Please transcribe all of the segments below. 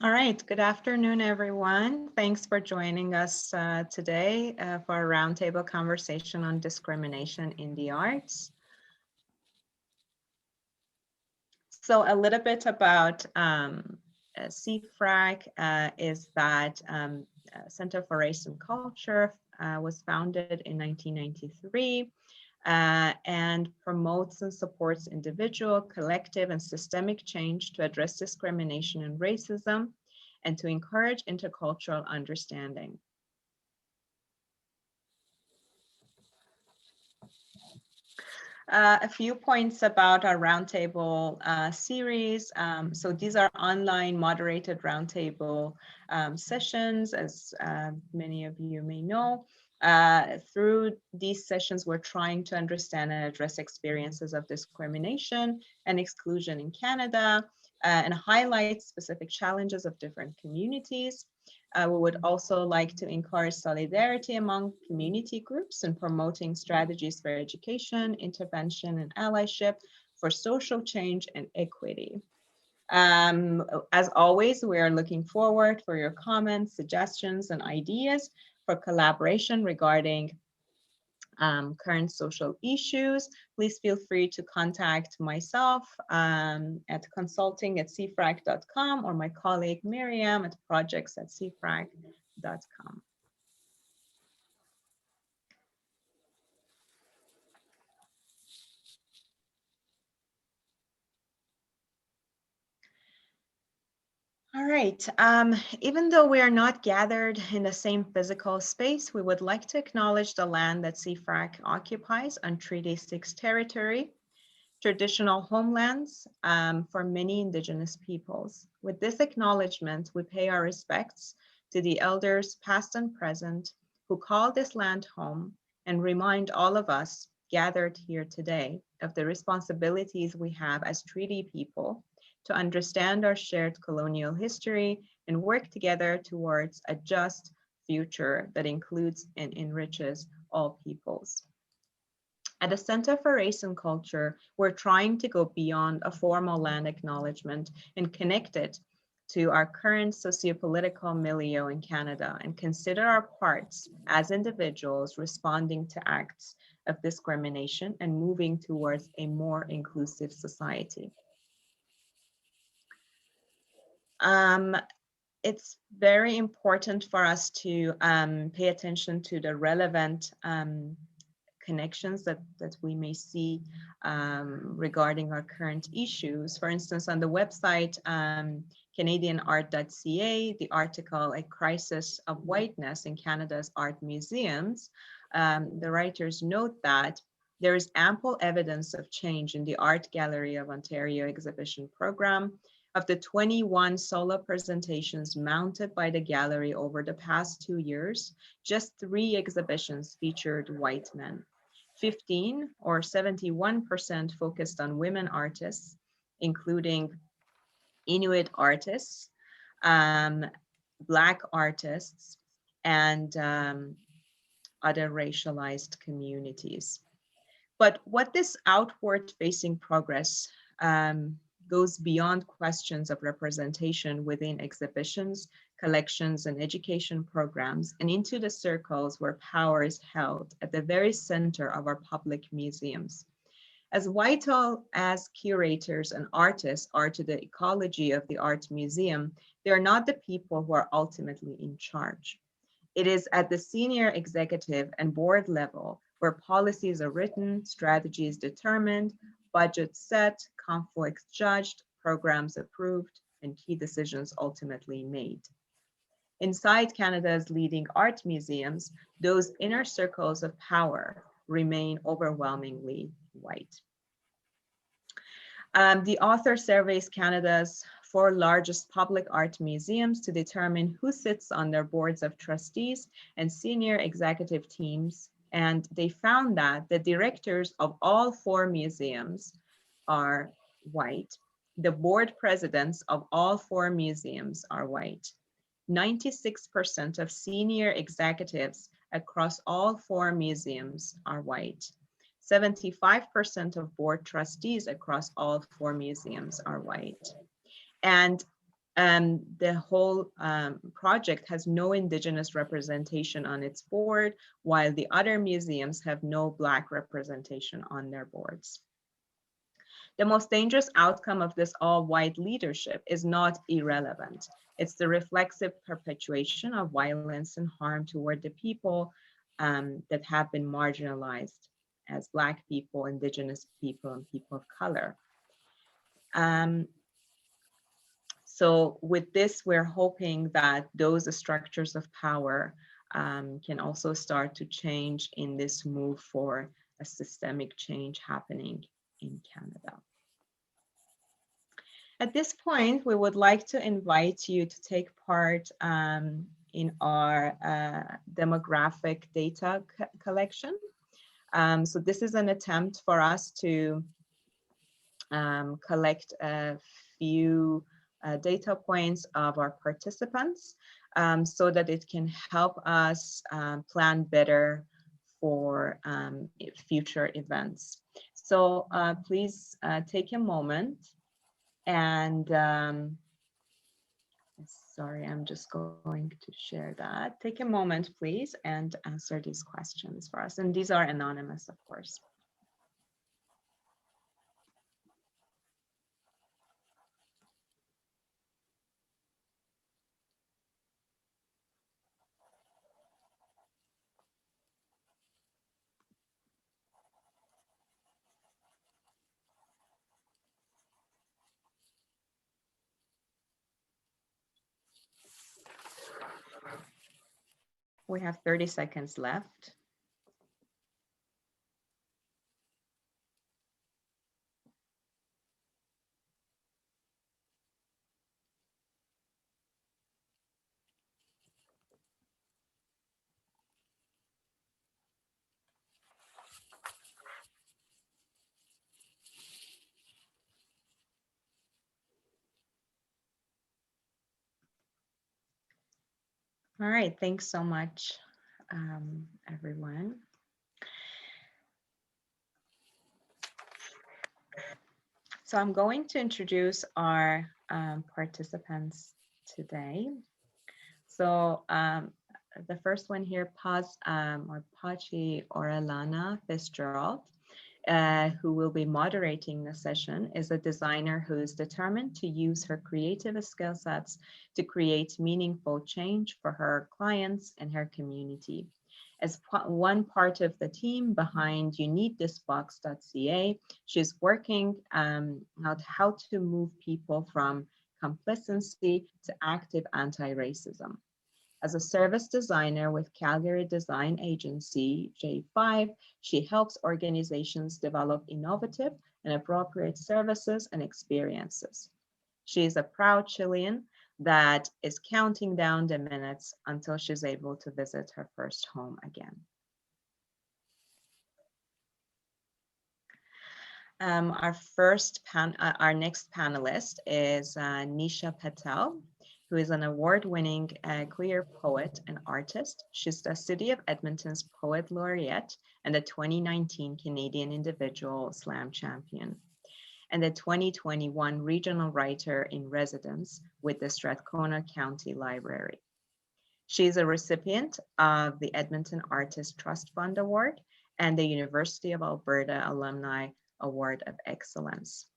All right, good afternoon, everyone. Thanks for joining us today for a roundtable conversation on discrimination in the arts. So a little bit about CFRAC is that Center for Race and Culture was founded in 1993 and promotes and supports individual, collective, and systemic change to address discrimination and racism and to encourage intercultural understanding. A few points about our roundtable series. So these are online moderated roundtable sessions, as many of you may know. Through these sessions, we're trying to understand and address experiences of discrimination and exclusion in Canada and highlight specific challenges of different communities. We would also like to encourage solidarity among community groups and promoting strategies for education, intervention, and allyship for social change and equity. As always, we are looking forward for your comments, suggestions, and ideas for collaboration regarding current social issues. Please feel free to contact myself at consulting@cfrac.com or my colleague Miriam at projects@cfrac.com. All right, even though we are not gathered in the same physical space, we would like to acknowledge the land that CFRAC occupies on Treaty 6 territory, traditional homelands for many Indigenous peoples. With this acknowledgement, we pay our respects to the elders past and present who call this land home and remind all of us gathered here today of the responsibilities we have as treaty people to understand our shared colonial history and work together towards a just future that includes and enriches all peoples. At the Center for Race and Culture, we're trying to go beyond a formal land acknowledgement and connect it to our current sociopolitical milieu in Canada and consider our parts as individuals responding to acts of discrimination and moving towards a more inclusive society. It's very important for us to pay attention to the relevant connections that we may see regarding our current issues. For instance, on the website canadianart.ca, the article A Crisis of Whiteness in Canada's Art Museums, the writers note that there is ample evidence of change in the Art Gallery of Ontario exhibition program. Of the 21 solo presentations mounted by the gallery over the past 2 years, just 3 exhibitions featured white men. 15 or 71% focused on women artists, including Inuit artists, Black artists, and other racialized communities. But what this outward-facing progress goes beyond questions of representation within exhibitions, collections, and education programs, and into the circles where power is held at the very center of our public museums. As vital as curators and artists are to the ecology of the art museum, they are not the people who are ultimately in charge. It is at the senior executive and board level where policies are written, strategies determined, budgets set, conflicts judged, programs approved, and key decisions ultimately made. Inside Canada's leading art museums, those inner circles of power remain overwhelmingly white. The author surveys Canada's 4 largest public art museums to determine who sits on their boards of trustees and senior executive teams, and they found that the directors of all 4 museums are white. The board presidents of all 4 museums are white. 96% of senior executives across all 4 museums are white. 75% of board trustees across all 4 museums are white. And The whole project has no Indigenous representation on its board, while the other museums have no Black representation on their boards. The most dangerous outcome of this all-white leadership is not irrelevant. It's the reflexive perpetuation of violence and harm toward the people that have been marginalized as Black people, Indigenous people, and people of color. So with this, we're hoping that those structures of power can also start to change in this move for a systemic change happening in Canada. At this point, we would like to invite you to take part in our demographic data collection. So this is an attempt for us to collect a few data points of our participants so that it can help us plan better for future events. So please take a moment and sorry, I'm just going to share that. Take a moment, please, and answer these questions for us. And these are anonymous, of course. We have 30 seconds left. All right, thanks so much, everyone. So I'm going to introduce our participants today. So the first one here, Pachi Orellana Fitzgerald, who will be moderating the session, is a designer who is determined to use her creative skill sets to create meaningful change for her clients and her community. As one part of the team behind YouNeedThisBox.ca, she's working out how to move people from complacency to active anti-racism. As a service designer with Calgary design agency J5, she helps organizations develop innovative and appropriate services and experiences. She is a proud Chilean that is counting down the minutes until she's able to visit her first home again. Our next panelist is Nisha Patel, who is an award-winning queer poet and artist. She's the City of Edmonton's Poet Laureate and the 2019 Canadian Individual Slam Champion, and the 2021 Regional Writer in Residence with the Strathcona County Library. She is a recipient of the Edmonton Artist Trust Fund Award and the University of Alberta Alumni Award of Excellence.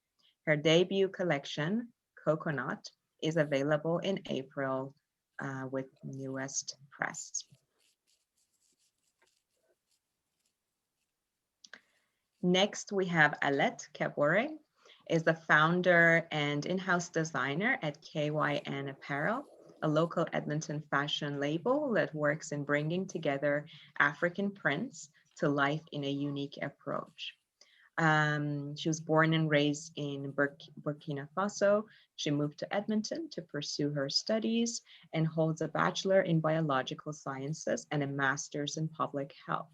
Her debut collection, Coconut, is available in April with Newest Press. Next, we have Alethe Kabore, is the founder and in-house designer at Kyn Apparel, a local Edmonton fashion label that works in bringing together African prints to life in a unique approach. She was born and raised in Burkina Faso. She moved to Edmonton to pursue her studies and holds a bachelor in biological sciences and a master's in public health.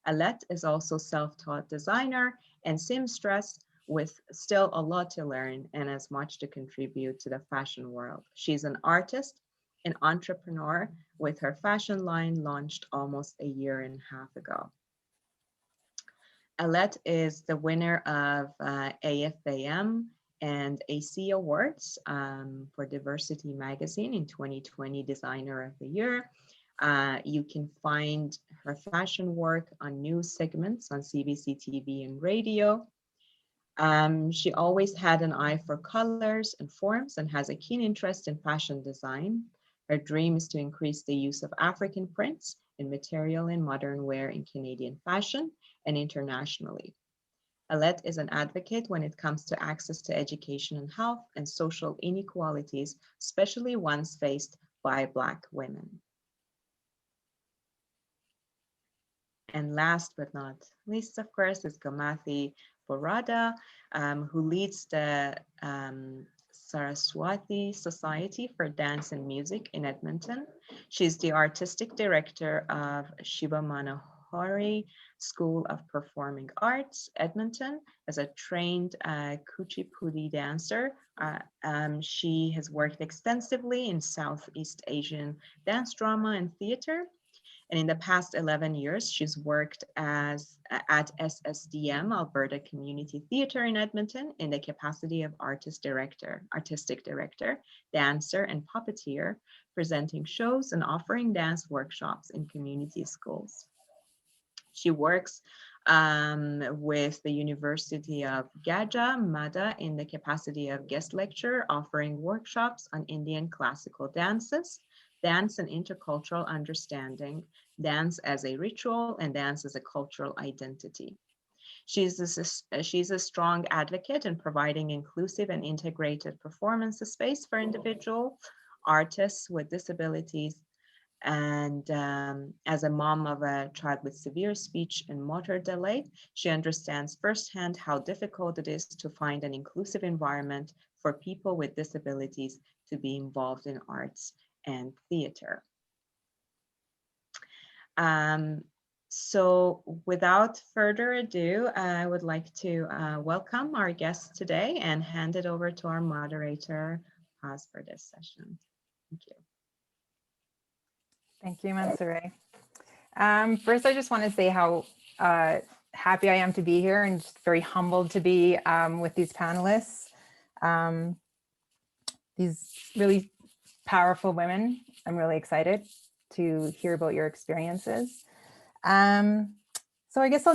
Alethe is also self-taught designer and seamstress with still a lot to learn and as much to contribute to the fashion world. She's an artist, an entrepreneur with her fashion line launched almost a year and a half ago. Alethe is the winner of AFAM and AC Awards for Diversity Magazine in 2020 Designer of the Year. You can find her fashion work on news segments on CBC TV and radio. She always had an eye for colors and forms and has a keen interest in fashion design. Her dream is to increase the use of African prints and material in modern wear in Canadian fashion and internationally. Alethe is an advocate when it comes to access to education and health and social inequalities, especially ones faced by Black women. And last but not least, of course, is Gomathi Boorada, who leads the Saraswathi Society for Dance and Music in Edmonton. She's the artistic director of Shiva Manohari School of Performing Arts, Edmonton. As a trained Kuchipudi dancer, she has worked extensively in Southeast Asian dance, drama, and theater. And in the past 11 years, she's worked at SSDM, Alberta Community Theatre in Edmonton, in the capacity of artistic director, dancer, and puppeteer, presenting shows and offering dance workshops in community schools. She works with the University of Gajah Mada in the capacity of guest lecturer, offering workshops on Indian classical dances, dance and intercultural understanding, dance as a ritual, and dance as a cultural identity. She's a strong advocate in providing inclusive and integrated performance space for individual artists with disabilities. And as a mom of a child with severe speech and motor delay, she understands firsthand how difficult it is to find an inclusive environment for people with disabilities to be involved in arts and theater. So without further ado, I would like to welcome our guests today and hand it over to our moderator, Paz, for this session. Thank you. Thank you, Mansoure. First, I just want to say how happy I am to be here and just very humbled to be with these panelists. These really powerful women. I'm really excited to hear about your experiences. So I guess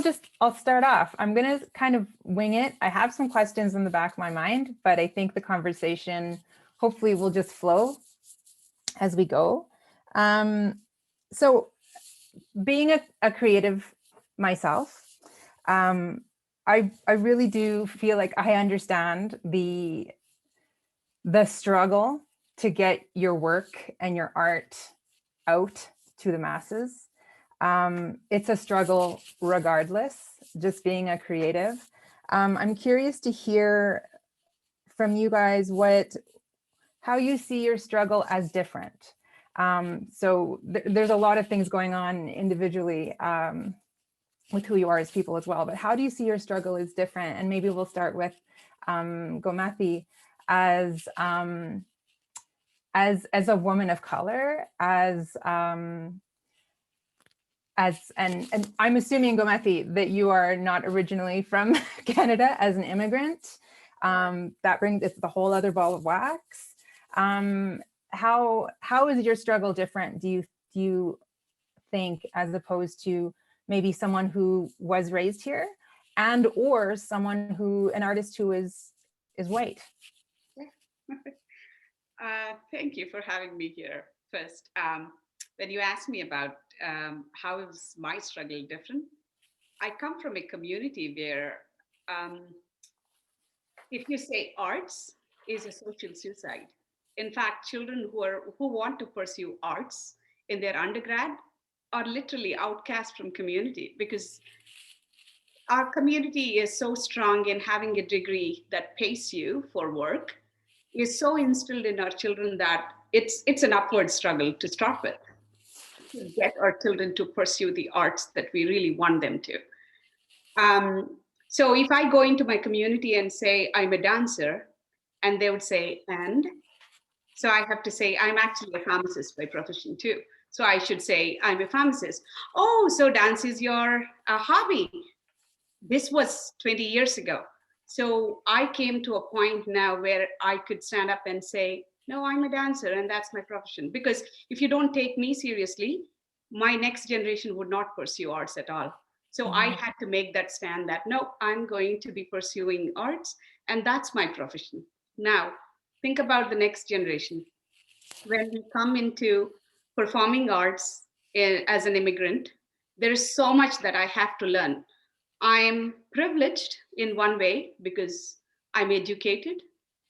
I'll start off. I'm going to kind of wing it. I have some questions in the back of my mind, but I think the conversation hopefully will just flow as we go. So being a creative myself, I really do feel like I understand the struggle to get your work and your art out to the masses. It's a struggle regardless, just being a creative. I'm curious to hear from you guys how you see your struggle as different. So there's a lot of things going on individually with who you are as people as well, but how do you see your struggle as different? And maybe we'll start with Gomathi as a woman of color, and I'm assuming, Gomathi, that you are not originally from Canada as an immigrant. That brings it's the whole other ball of wax. How is your struggle different, do you think, as opposed to maybe someone who was raised here and or an artist who is white? Thank you for having me here first. When you asked me about how is my struggle different, I come from a community where if you say arts is a social suicide. In fact, children who want to pursue arts in their undergrad are literally outcast from community, because our community is so strong in having a degree that pays you for work, is so instilled in our children that it's an upward struggle to start with, to get our children to pursue the arts that we really want them to. So if I go into my community and say I'm a dancer, and they would say, and? So I have to say, I'm actually a pharmacist by profession too. So I should say, I'm a pharmacist. Oh, so dance is your hobby. This was 20 years ago. So I came to a point now where I could stand up and say, no, I'm a dancer and that's my profession. Because if you don't take me seriously, my next generation would not pursue arts at all. So I had to make that stand that, no, I'm going to be pursuing arts and that's my profession. Now, think about the next generation. When we come into performing arts as an immigrant, there is so much that I have to learn. I'm privileged in one way because I'm educated.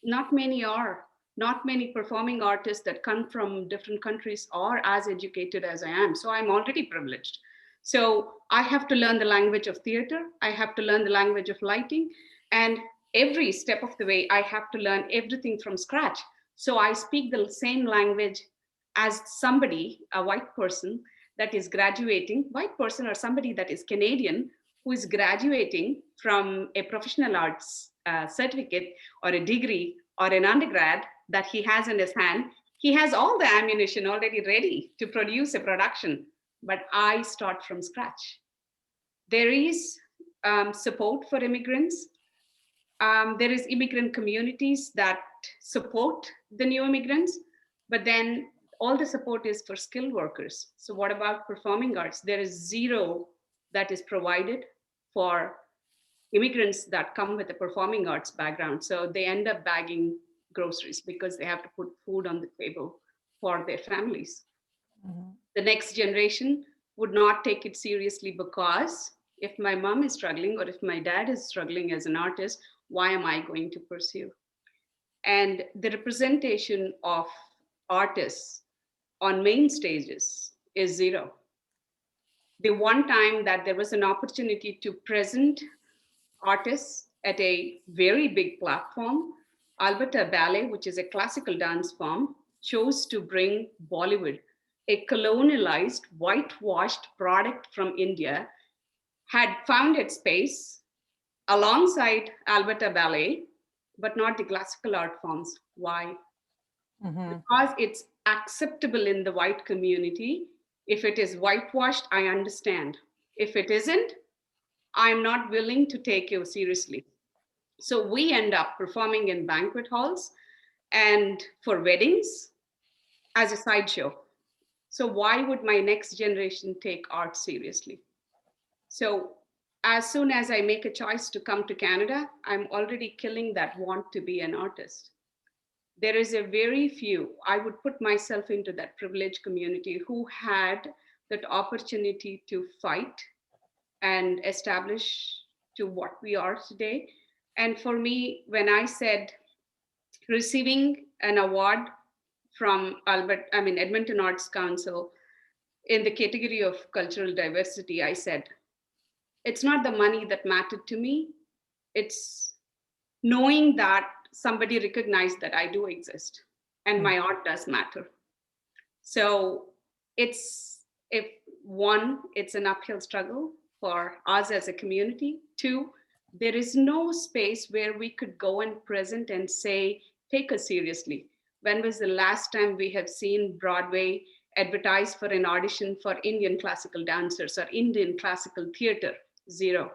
Not many are. Not many performing artists that come from different countries are as educated as I am. So I'm already privileged. So I have to learn the language of theater. I have to learn the language of lighting. And every step of the way, I have to learn everything from scratch. So I speak the same language as somebody, a white person that is graduating, white person or somebody that is Canadian who is graduating from a professional arts certificate or a degree or an undergrad that he has in his hand. He has all the ammunition already ready to produce a production, but I start from scratch. There is support for immigrants. There is immigrant communities that support the new immigrants, but then all the support is for skilled workers. So what about performing arts? There is zero that is provided for immigrants that come with a performing arts background. So they end up bagging groceries because they have to put food on the table for their families. The next generation would not take it seriously because if my mom is struggling or if my dad is struggling as an artist, why am I going to pursue? And the representation of artists on main stages is zero. The one time that there was an opportunity to present artists at a very big platform, Alberta Ballet, which is a classical dance form, chose to bring Bollywood, a colonialized, whitewashed product from India, had found its space alongside Alberta Ballet, but not the classical art forms. Why? Because it's acceptable in the white community. If it is whitewashed, I understand. If it isn't, I'm not willing to take you seriously. So we end up performing in banquet halls and for weddings as a sideshow. So why would my next generation take art seriously? So as soon as I make a choice to come to Canada, I'm already killing that want to be an artist. There is a very few, I would put myself into that privileged community who had that opportunity to fight and establish to what we are today. And for me, when I said receiving an award from Edmonton Arts Council in the category of cultural diversity, I said, it's not the money that mattered to me. It's knowing that somebody recognized that I do exist and my art does matter. So it's, if one, it's an uphill struggle for us as a community. Two, there is no space where we could go and present and say, take us seriously. When was the last time we have seen Broadway advertise for an audition for Indian classical dancers or Indian classical theater? Zero.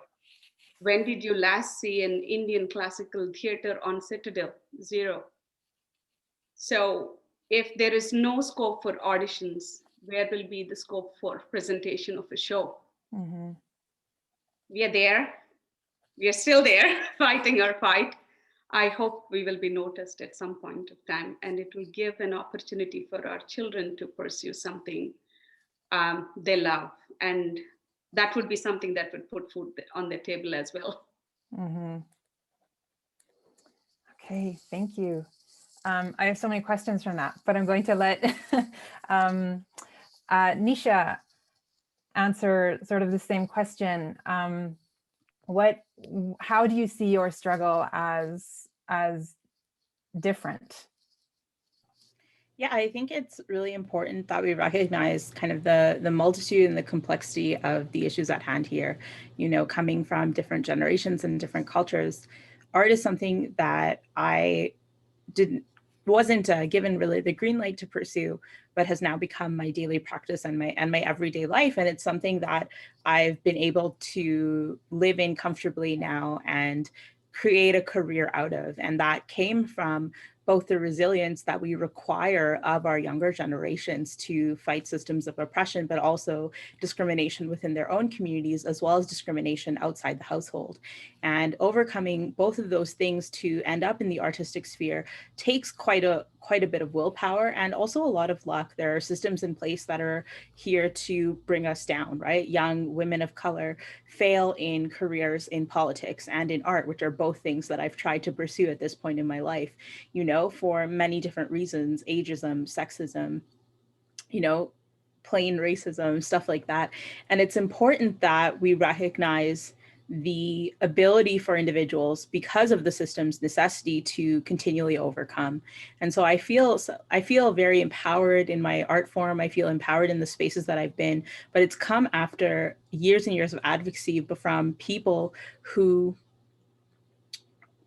When did you last see an Indian classical theater on Citadel? Zero. So if there is no scope for auditions, where will be the scope for presentation of a show? We are there. We are still there fighting our fight. I hope we will be noticed at some point of time, and it will give an opportunity for our children to pursue something they love. And that would be something that would put food on their table as well. Okay, thank you. I have so many questions from that, but I'm going to let Nisha answer sort of the same question. How do you see your struggle as different? Yeah, I think it's really important that we recognize kind of the multitude and the complexity of the issues at hand here. You know, coming from different generations and different cultures, art is something that I wasn't given really the green light to pursue, but has now become my daily practice and my everyday life. And it's something that I've been able to live in comfortably now and create a career out of. And that came from both the resilience that we require of our younger generations to fight systems of oppression, but also discrimination within their own communities, as well as discrimination outside the household. And overcoming both of those things to end up in the artistic sphere takes quite a bit of willpower and also a lot of luck. There are systems in place that are here to bring us down, right? Young women of color fail in careers in politics and in art, which are both things that I've tried to pursue at this point in my life, you know, for many different reasons: ageism, sexism, you know, plain racism, stuff like that. And it's important that we recognize the ability for individuals, because of the system's necessity, to continually overcome. And so I feel very empowered in my art form. I feel empowered in the spaces that I've been, but it's come after years and years of advocacy from people who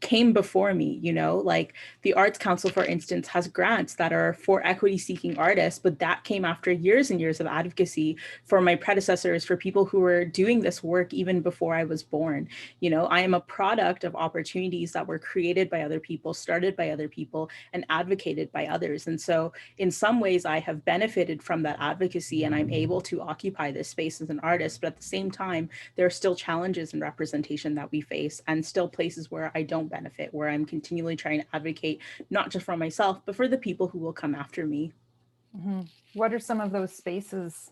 came before me, you know, like the Arts Council, for instance, has grants that are for equity seeking artists, but that came after years and years of advocacy for my predecessors, for people who were doing this work even before I was born. You know, I am a product of opportunities that were created by other people, started by other people, and advocated by others. And so in some ways I have benefited from that advocacy, and I'm able to occupy this space as an artist. But at the same time, there are still challenges in representation that we face, and still places where I don't benefit, where I'm continually trying to advocate, not just for myself, but for the people who will come after me. Mm-hmm. What are some of those spaces?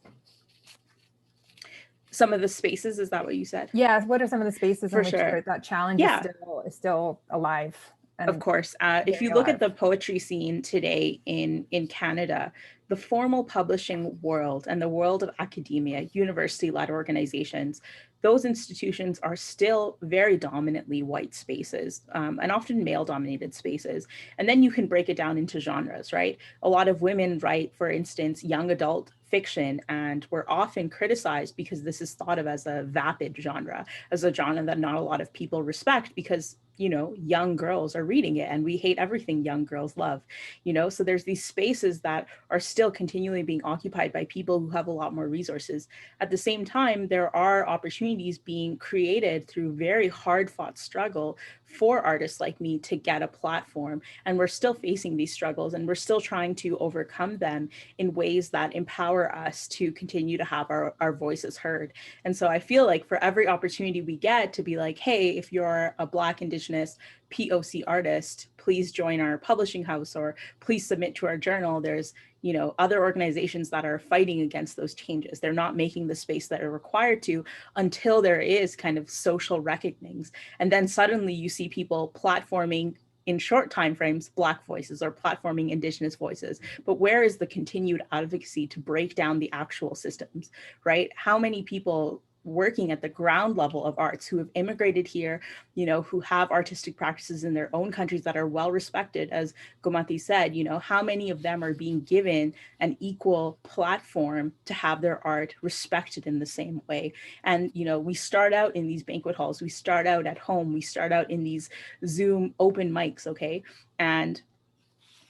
Some of the spaces, is that what you said? Yeah, what are some of the spaces in which that challenge is still alive? Of course. If you look at the poetry scene today in Canada, the formal publishing world and the world of academia, university-led organizations, those institutions are still very dominantly white spaces, and often male-dominated spaces. And then you can break it down into genres, right? A lot of women write, for instance, young adult fiction, and we're often criticized because this is thought of as a vapid genre, as a genre that not a lot of people respect, because, you know, young girls are reading it and we hate everything young girls love, you know? So there's these spaces that are still continually being occupied by people who have a lot more resources. At the same time, there are opportunities being created through very hard fought struggle for artists like me to get a platform. And we're still facing these struggles, and we're still trying to overcome them in ways that empower us to continue to have our voices heard. And so I feel like for every opportunity we get to be like, hey, if you're a Black, Indigenous, POC artist, please join our publishing house, or please submit to our journal. There's, you know, other organizations that are fighting against those changes. They're not making the space that are required to until there is kind of social reckonings. And then suddenly you see people platforming in short timeframes Black voices, or platforming Indigenous voices. But where is the continued advocacy to break down the actual systems, right? How many people working at the ground level of arts who have immigrated here, you know, who have artistic practices in their own countries that are well respected, as Gomathi said, you know, how many of them are being given an equal platform to have their art respected in the same way? And, you know, we start out in these banquet halls, we start out at home, we start out in these Zoom open mics, okay? And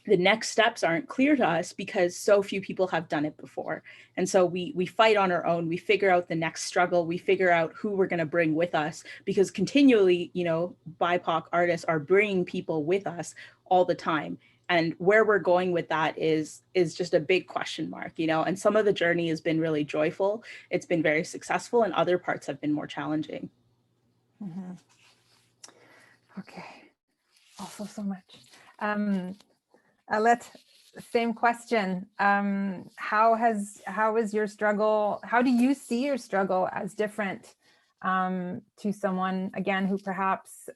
the next steps aren't clear to us because so few people have done it before. And so we fight on our own, we figure out the next struggle, we figure out who we're gonna bring with us, because continually, you know, BIPOC artists are bringing people with us all the time. And where we're going with that is just a big question mark, you know, and some of the journey has been really joyful. It's been very successful, and other parts have been more challenging. Mm-hmm. Okay, also so much. Alethe, same question. How is your struggle, how do you see your struggle as different to someone, again, who perhaps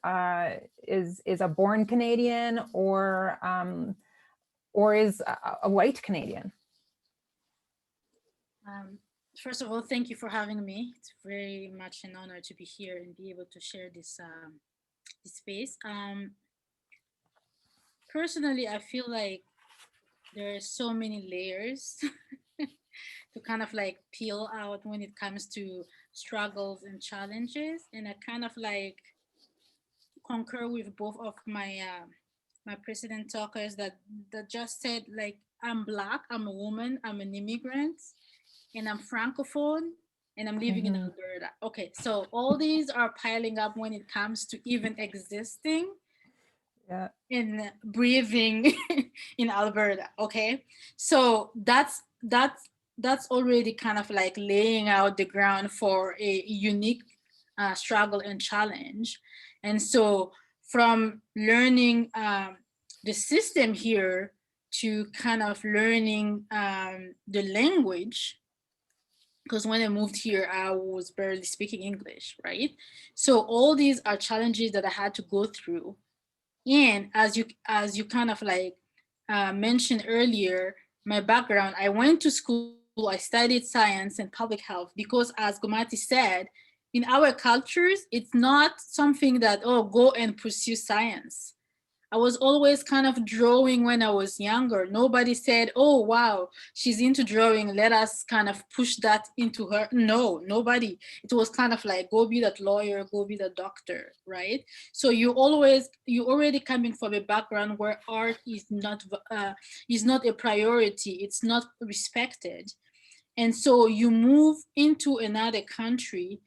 is a born Canadian, or is a white Canadian? First of all, thank you for having me. It's very much an honor to be here and be able to share this, this space. Personally, I feel like there are so many layers to kind of like peel out when it comes to struggles and challenges. And I kind of like concur with both of my my precedent talkers that just said, like, I'm Black, I'm a woman, I'm an immigrant, and I'm Francophone. and I'm living in Alberta. Okay, so all these are piling up when it comes to even existing Yeah. in breathing in Alberta. Okay, so that's already kind of like laying out the ground for a unique struggle and challenge. And so from learning the system here to kind of learning the language, because when I moved here, I was barely speaking English, right? So all these are challenges that I had to go through. And as you kind of like mentioned earlier, my background, I went to school, I studied science and public health because, as Gomathi said, in our cultures, it's not something that, oh, go and pursue science. I was always kind of drawing when I was younger. Nobody said, oh, wow, she's into drawing. Let us kind of push that into her. No, nobody. It was kind of like, go be that lawyer, go be that doctor, right? So you already coming from a background where art is not a priority. It's not respected. And so you move into another country,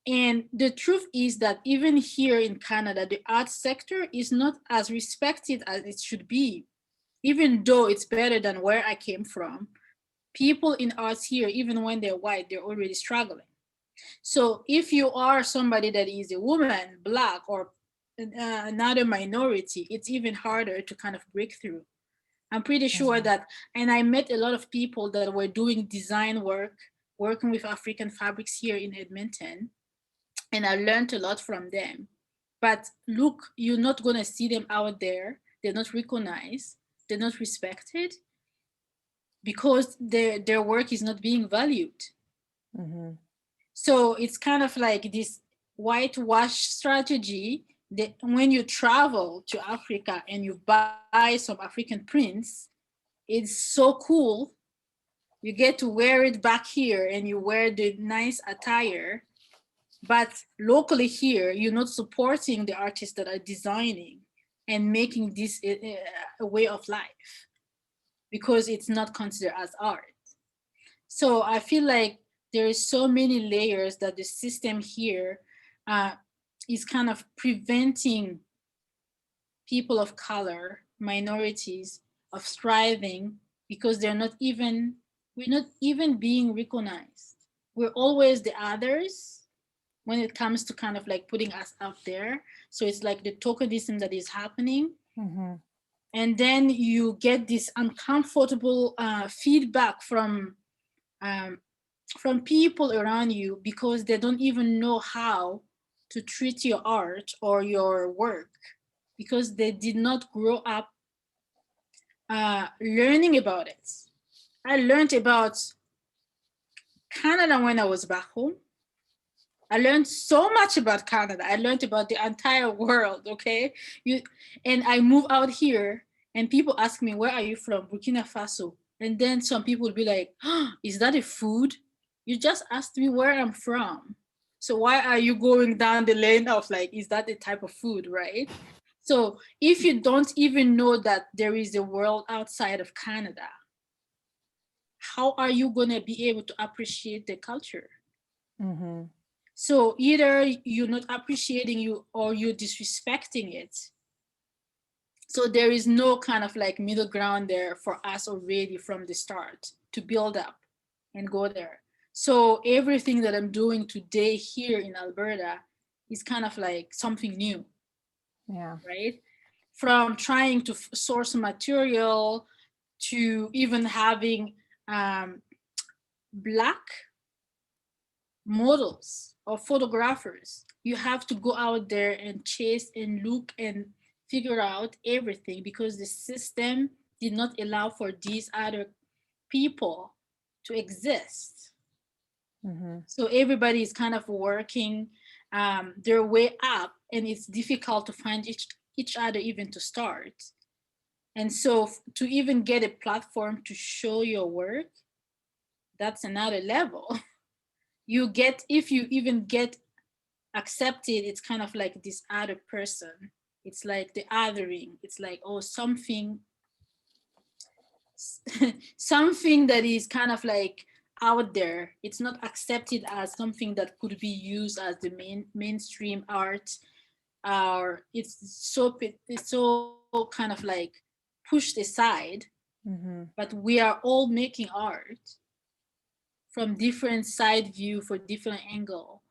and the truth is that even here in Canada, the arts sector is not as respected as it should be. Even though it's better than where I came from, people in arts here, even when they're white, they're already struggling. So if you are somebody that is a woman, Black, or another minority, it's even harder to kind of break through. I'm pretty sure that, and I met a lot of people that were doing design work, working with African fabrics here in Edmonton, and I learned a lot from them. But look, you're not going to see them out there. They're not recognized, they're not respected because their work is not being valued. So it's kind of like this whitewash strategy that when you travel to Africa and you buy some African prints, it's so cool. You get to wear it back here and you wear the nice attire. But locally here, you're not supporting the artists that are designing and making this a way of life because it's not considered as art. So I feel like there is so many layers that the system here uh, is kind of preventing people of color, minorities, of thriving because we're not even being recognized. We're always the others when it comes to kind of like putting us out there. So it's like the tokenism that is happening. And then you get this uncomfortable feedback from people around you because they don't even know how to treat your art or your work because they did not grow up learning about it. I learned about Canada when I was back home. I learned so much about Canada. I learned about the entire world, okay? And I moved out here and people ask me, where are you from? Burkina Faso. And then some people would be like, oh, is that a food? You just asked me where I'm from. So why are you going down the lane of like, is that the type of food, right? So if you don't even know that there is a world outside of Canada, how are you gonna be able to appreciate the culture? So either you're not appreciating you or you're disrespecting it. So there is no kind of like middle ground there for us already from the start to build up and go there. So everything that I'm doing today here in Alberta is kind of like something new. Yeah. Right? From trying to source material to even having Black models or photographers. You have to go out there and chase and look and figure out everything because the system did not allow for these other people to exist. So everybody is kind of working their way up, and it's difficult to find each other even to start. And so to even get a platform to show your work, that's another level. If you even get accepted, it's kind of like this other person. It's like the othering. It's like, oh, something something that is kind of like out there. It's not accepted as something that could be used as the mainstream art, or it's so kind of like pushed aside. But we are all making art from different side view for different angle,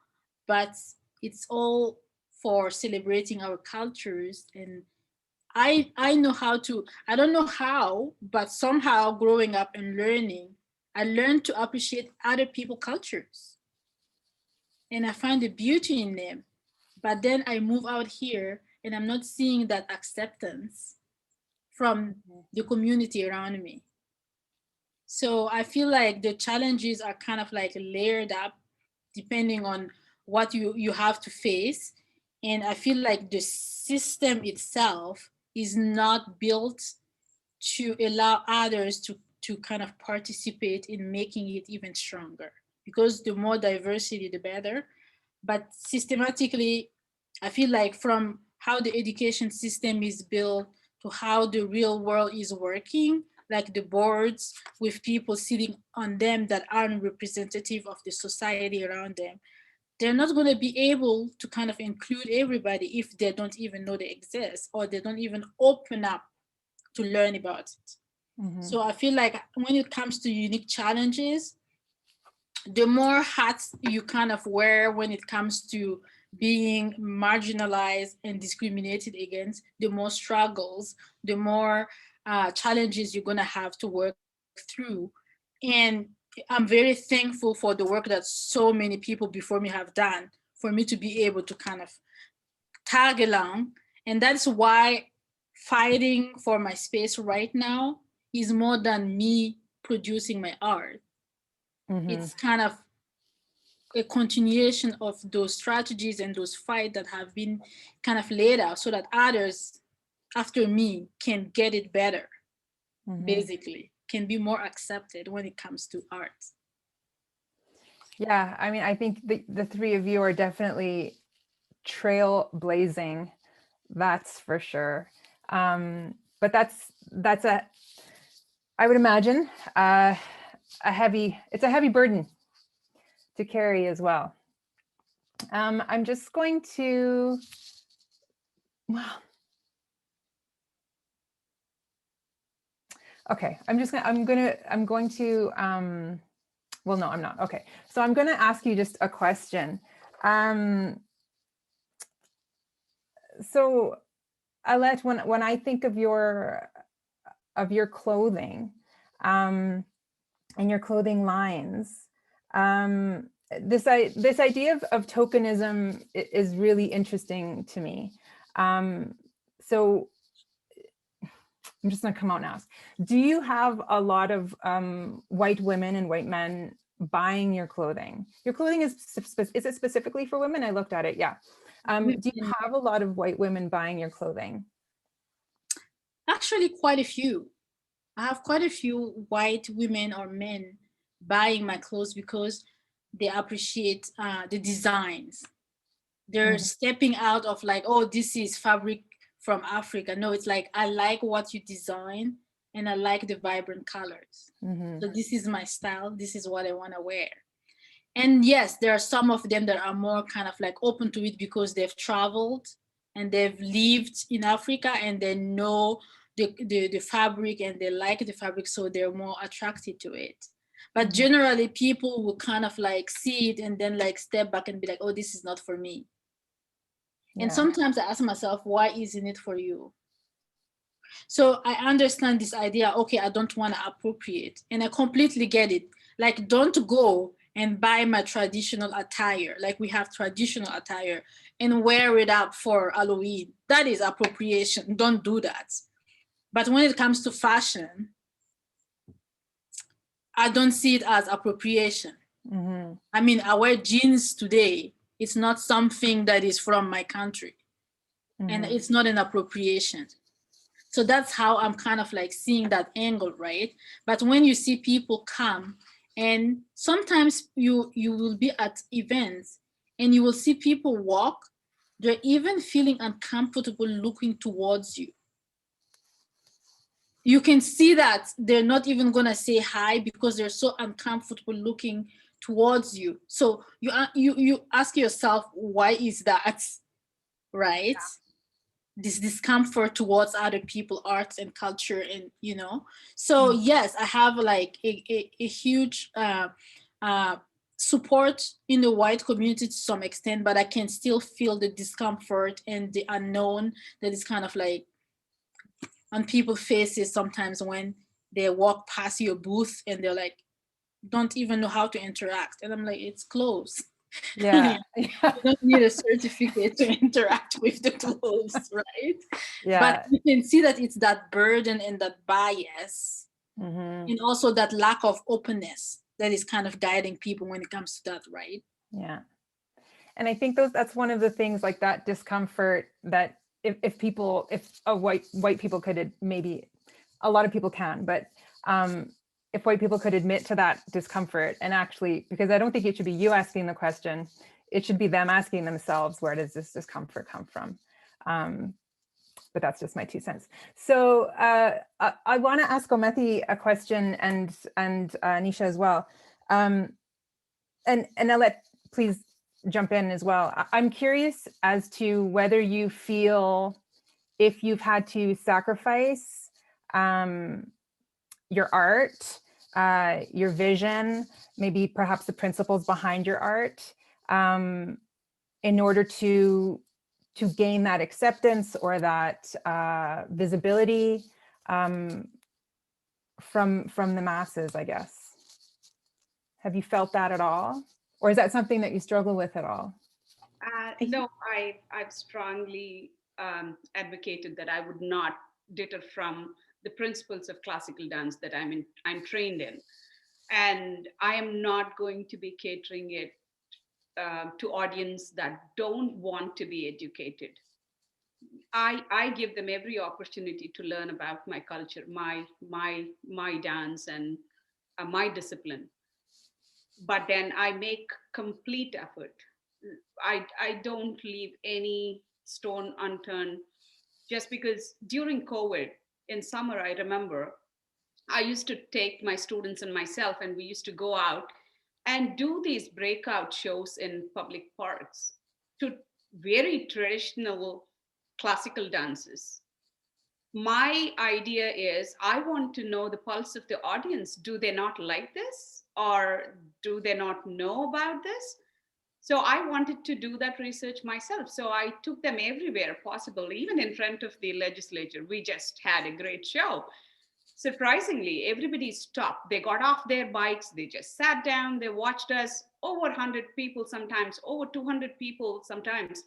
but it's all for celebrating our cultures. And I know how to, I don't know how, but somehow growing up and learning, I learned to appreciate other people's cultures. And I find the beauty in them. But then I move out here and I'm not seeing that acceptance from the community around me. So I feel like the challenges are kind of like layered up depending on what you have to face. And I feel like the system itself is not built to allow others to kind of participate in making it even stronger, because the more diversity, the better. But systematically, I feel like from how the education system is built to how the real world is working, like the boards with people sitting on them that aren't representative of the society around them, they're not going to be able to kind of include everybody if they don't even know they exist, or they don't even open up to learn about it. So I feel like when it comes to unique challenges, the more hats you kind of wear when it comes to being marginalized and discriminated against, the more struggles, the more challenges you're going to have to work through. And I'm very thankful for the work that so many people before me have done for me to be able to kind of tag along. And that's why fighting for my space right now is more than me producing my art. It's kind of a continuation of those strategies and those fights that have been kind of laid out so that others after me can get it better, basically, can be more accepted when it comes to art. Yeah, I mean, I think the three of you are definitely trailblazing, that's for sure. But that's a, I would imagine, it's a heavy burden to carry as well. I'm just going to, well, okay, well, no, I'm not. Okay, so I'm going to ask you just a question. So, Alethe, when I think of your clothing and your clothing lines, this idea of tokenism is really interesting to me. So I'm just going to come out and ask, do you have a lot of white women and white men buying your clothing? Your clothing is it specifically for women? I looked at it, yeah. Do you have a lot of white women buying your clothing? Actually, quite a few. I have quite a few white women or men buying my clothes because they appreciate the designs. They're stepping out of like, oh, this is fabric from Africa. No, it's like, I like what you design and I like the vibrant colors. So this is my style. This is what I want to wear. And yes, there are some of them that are more kind of like open to it because they've traveled and they've lived in Africa and they know the fabric and they like the fabric, so they're more attracted to it. But generally people will kind of like see it and then like step back and be like, oh, this is not for me. Yeah. And sometimes I ask myself, why isn't it for you? So I understand this idea, okay, I don't want to appropriate, and I completely get it. Like, don't go and buy my traditional attire, like we have traditional attire, and wear it up for Halloween. That is appropriation. Don't do that. But when it comes to fashion, I don't see it as appropriation. I mean, I wear jeans today. It's not something that is from my country. And it's not an appropriation. So that's how I'm kind of like seeing that angle, right? But when you see people come, and sometimes you will be at events and you will see people walk, they're even feeling uncomfortable looking towards you. you can see that they're not even gonna say hi because they're so uncomfortable looking towards you. So you ask yourself, why is that, right? This discomfort towards other people, arts and culture, and so yes, I have like a huge support in the white community to some extent, but I can still feel the discomfort and the unknown that is kind of like on people's faces sometimes when they walk past your booth and they're like, don't even know how to interact, and I'm like, it's closed. Yeah. You don't need a certificate to interact with the clothes, right? Yeah. But you can see that it's that burden and that bias, and also that lack of openness that is kind of guiding people when it comes to that, right? Yeah. And I think that's one of the things, like that discomfort, that if white people could, maybe a lot of people can, but if white people could admit to that discomfort, and actually, because I don't think it should be you asking the question, it should be them asking themselves, where does this discomfort come from? But that's just my 2 cents. So I want to ask Gomathi a question, and Nisha as well. And Alethe, please jump in as well. I'm curious as to whether you feel, if you've had to sacrifice your art, your vision, maybe perhaps the principles behind your art, in order to gain that acceptance or that visibility from the masses, I guess. Have you felt that at all? Or is that something that you struggle with at all? No, I've strongly advocated that I would not deter from the principles of classical dance that I'm trained in. And I am not going to be catering it to audience that don't want to be educated. I give them every opportunity to learn about my culture, my dance, and my discipline. But then I make complete effort. I don't leave any stone unturned, just because during COVID in summer, I remember I used to take my students and myself, and we used to go out and do these breakout shows in public parks to very traditional classical dances. My idea is I want to know the pulse of the audience. Do they not like this, or do they not know about this? So I wanted to do that research myself. So I took them everywhere possible, even in front of the legislature. We just had a great show. Surprisingly, everybody stopped. They got off their bikes, they just sat down, they watched us, over 100 people sometimes, over 200 people sometimes.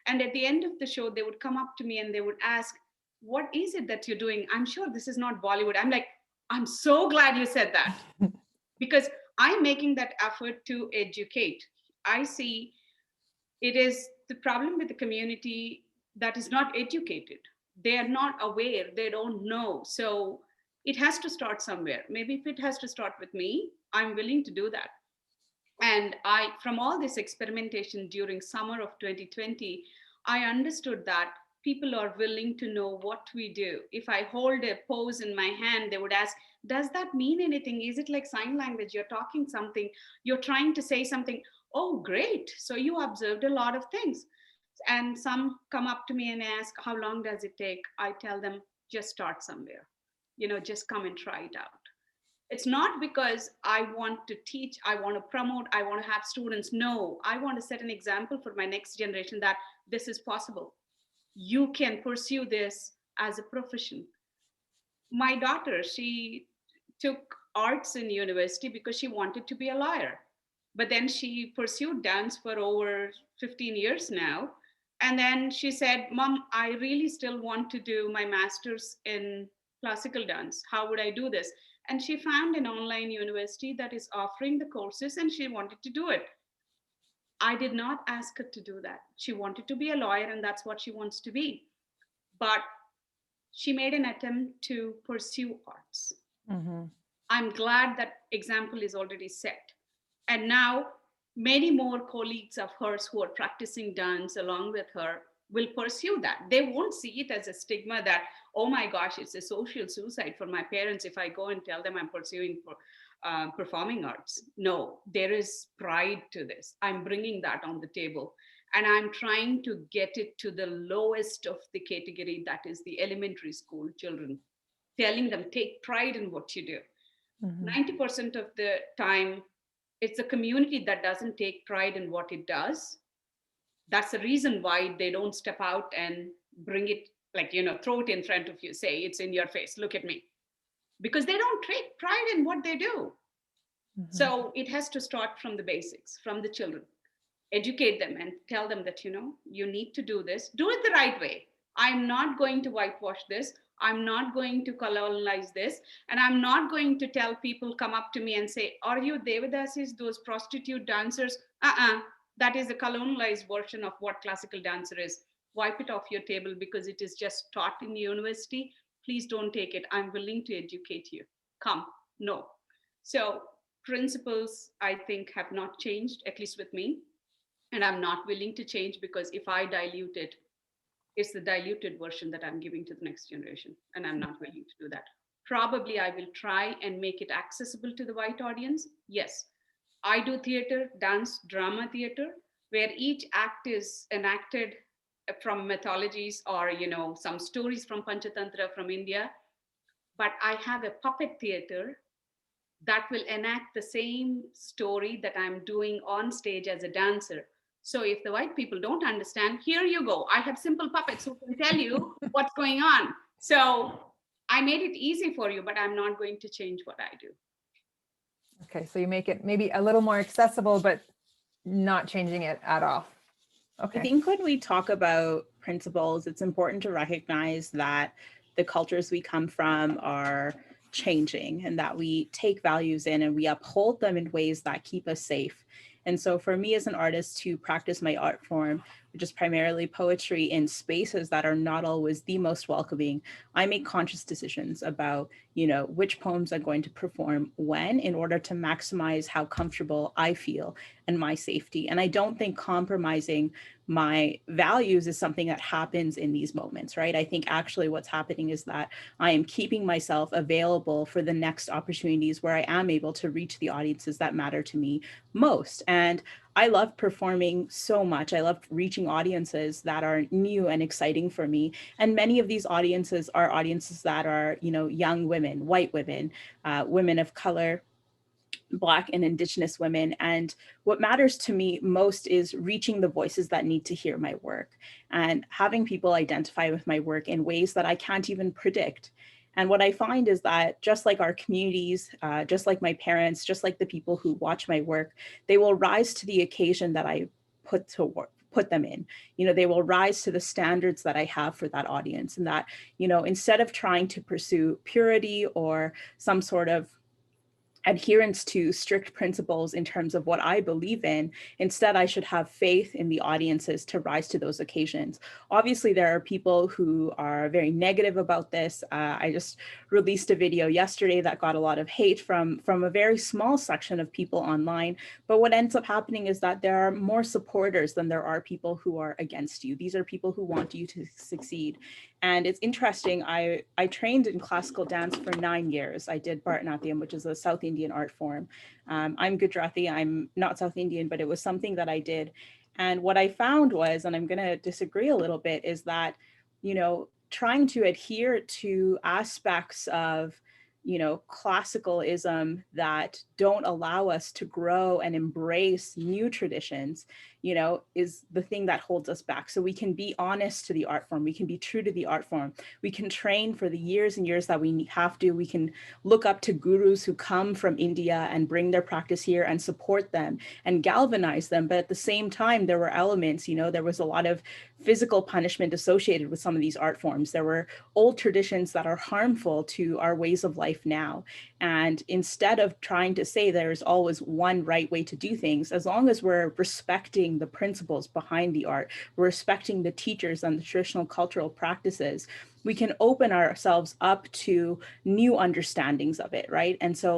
And at the end of the show, they would come up to me and they would ask, what is it that you're doing? I'm sure this is not Bollywood. I'm like, I'm so glad you said that, because I'm making that effort to educate. I see it is the problem with the community that is not educated. They are not aware, they don't know. So it has to start somewhere. Maybe if it has to start with me, I'm willing to do that. And from all this experimentation during summer of 2020, I understood that people are willing to know what we do. If I hold a pose in my hand, they would ask, does that mean anything? Is it like sign language? You're talking something, you're trying to say something. Oh, great. So you observed a lot of things. And some come up to me and ask, how long does it take? I tell them, just start somewhere. Just come and try it out. It's not because I want to teach, I want to promote, I want to have students. No, I want to set an example for my next generation that this is possible. You can pursue this as a profession. My daughter, she took arts in university because she wanted to be a lawyer. But then she pursued dance for over 15 years now. And then she said, Mom, I really still want to do my master's in classical dance. How would I do this? And she found an online university that is offering the courses, and she wanted to do it. I did not ask her to do that. She wanted to be a lawyer, and that's what she wants to be. But she made an attempt to pursue arts. Mm-hmm. I'm glad that example is already set. And now many more colleagues of hers who are practicing dance along with her will pursue that. They won't see it as a stigma that, oh my gosh, it's a social suicide for my parents if I go and tell them I'm pursuing performing arts. No, there is pride to this. I'm bringing that on the table. And I'm trying to get it to the lowest of the category, that is the elementary school children, telling them take pride in what you do. 90% of the time, it's a community that doesn't take pride in what it does. That's the reason why they don't step out and bring it, like, throw it in front of you, say it's in your face, look at me, because they don't take pride in what they do. So it has to start from the basics, from the children. Educate them and tell them that, you need to do this, do it the right way. I'm not going to whitewash this. I'm not going to colonialize this. And I'm not going to tell people come up to me and say, are you Devadasis, those prostitute dancers? That is a colonialized version of what classical dancer is. Wipe it off your table because it is just taught in the university. Please don't take it. I'm willing to educate you. Come. No. So principles, I think, have not changed, at least with me. And I'm not willing to change, because if I dilute it, it's the diluted version that I'm giving to the next generation. And I'm not willing to do that. Probably I will try and make it accessible to the white audience. Yes, I do theater, dance, drama theater, where each act is enacted from mythologies or, some stories from Panchatantra from India. But I have a puppet theater that will enact the same story that I'm doing on stage as a dancer. So if the white people don't understand, here you go. I have simple puppets who can tell you what's going on. So I made it easy for you, but I'm not going to change what I do. Okay, so you make it maybe a little more accessible, but not changing it at all. Okay. I think when we talk about principles, it's important to recognize that the cultures we come from are changing, and that we take values in and we uphold them in ways that keep us safe. And so for me as an artist to practice my art form, which is primarily poetry, in spaces that are not always the most welcoming, I make conscious decisions about, which poems I'm going to perform when, in order to maximize how comfortable I feel and my safety. And I don't think compromising my values is something that happens in these moments, right? I think actually what's happening is that I am keeping myself available for the next opportunities where I am able to reach the audiences that matter to me most. And I love performing so much. I love reaching audiences that are new and exciting for me. And many of these audiences are audiences that are, young women, white women, women of color, Black and Indigenous women. And what matters to me most is reaching the voices that need to hear my work and having people identify with my work in ways that I can't even predict. And what I find is that just like our communities, just like my parents, just like the people who watch my work, they will rise to the occasion that I put them in. They will rise to the standards that I have for that audience. And that, instead of trying to pursue purity or some sort of adherence to strict principles in terms of what I believe in, instead I should have faith in the audiences to rise to those occasions. Obviously, there are people who are very negative about this. I just released a video yesterday that got a lot of hate from a very small section of people online. But what ends up happening is that there are more supporters than there are people who are against you. These are people who want you to succeed. And it's interesting, I trained in classical dance for 9 years. I did Bharatanatyam, which is a South Indian art form. I'm Gujarati, I'm not South Indian, but it was something that I did. And what I found was, and I'm gonna disagree a little bit, is that, trying to adhere to aspects of, classicalism that don't allow us to grow and embrace new traditions, is the thing that holds us back. So we can be honest to the art form. We can be true to the art form. We can train for the years and years that we have to. We can look up to gurus who come from India and bring their practice here and support them and galvanize them. But at the same time, there were elements, there was a lot of physical punishment associated with some of these art forms. There were old traditions that are harmful to our ways of life now. And instead of trying to say there's always one right way to do things, as long as we're respecting the principles behind the art, we're respecting the teachers and the traditional cultural practices, we can open ourselves up to new understandings of it, right? And so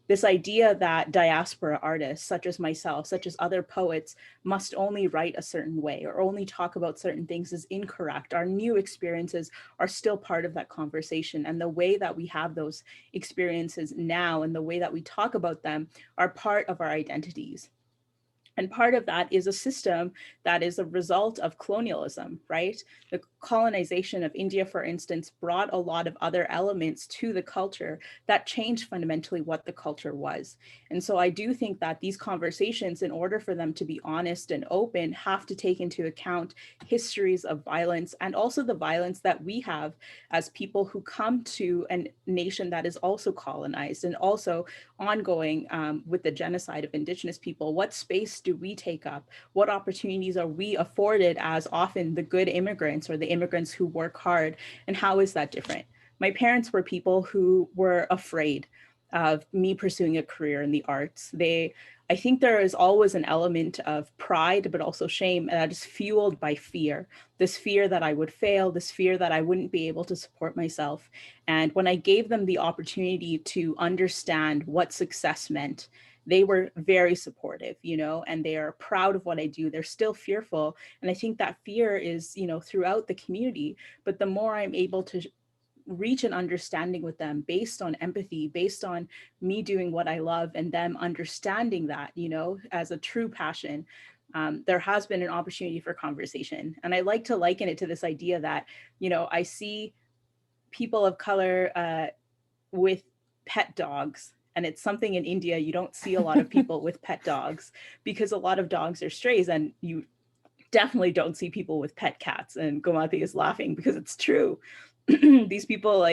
this idea that diaspora artists, such as myself, such as other poets, must only write a certain way or only talk about certain things is incorrect. Our new experiences are still part of that conversation. And the way that we have those experiences now and the way that we talk about them are part of our identities. And part of that is a system that is a result of colonialism, right? The colonization of India, for instance, brought a lot of other elements to the culture that changed fundamentally what the culture was. And so I do think that these conversations, in order for them to be honest and open, have to take into account histories of violence and also the violence that we have as people who come to a nation that is also colonized and also ongoing with the genocide of Indigenous people. What space do we take up? What opportunities are we afforded as often the good immigrants or the immigrants who work hard? And how is that different? My parents were people who were afraid of me pursuing a career in the arts. I think there is always an element of pride, but also shame that is fueled by fear. This fear that I would fail, this fear that I wouldn't be able to support myself. And when I gave them the opportunity to understand what success meant, they were very supportive, and they are proud of what I do. They're still fearful. And I think that fear is, throughout the community. But the more I'm able to reach an understanding with them based on empathy, based on me doing what I love and them understanding that, as a true passion, there has been an opportunity for conversation. And I like to liken it to this idea that, I see people of color with pet dogs. And it's something in India, you don't see a lot of people with pet dogs because a lot of dogs are strays, and you definitely don't see people with pet cats. And Gomathi is laughing because it's true. These people,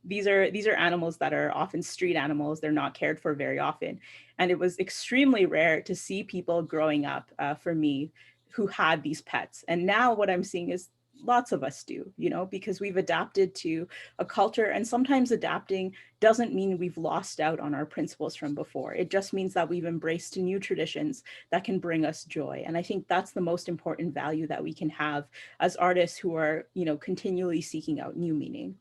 these are animals that are often street animals. They're not cared for very often. And it was extremely rare to see people growing up for me who had these pets. And now what I'm seeing is lots of us do, because we've adapted to a culture, and sometimes adapting doesn't mean we've lost out on our principles from before. It just means that we've embraced new traditions that can bring us joy. And I think that's the most important value that we can have as artists who are, continually seeking out new meaning.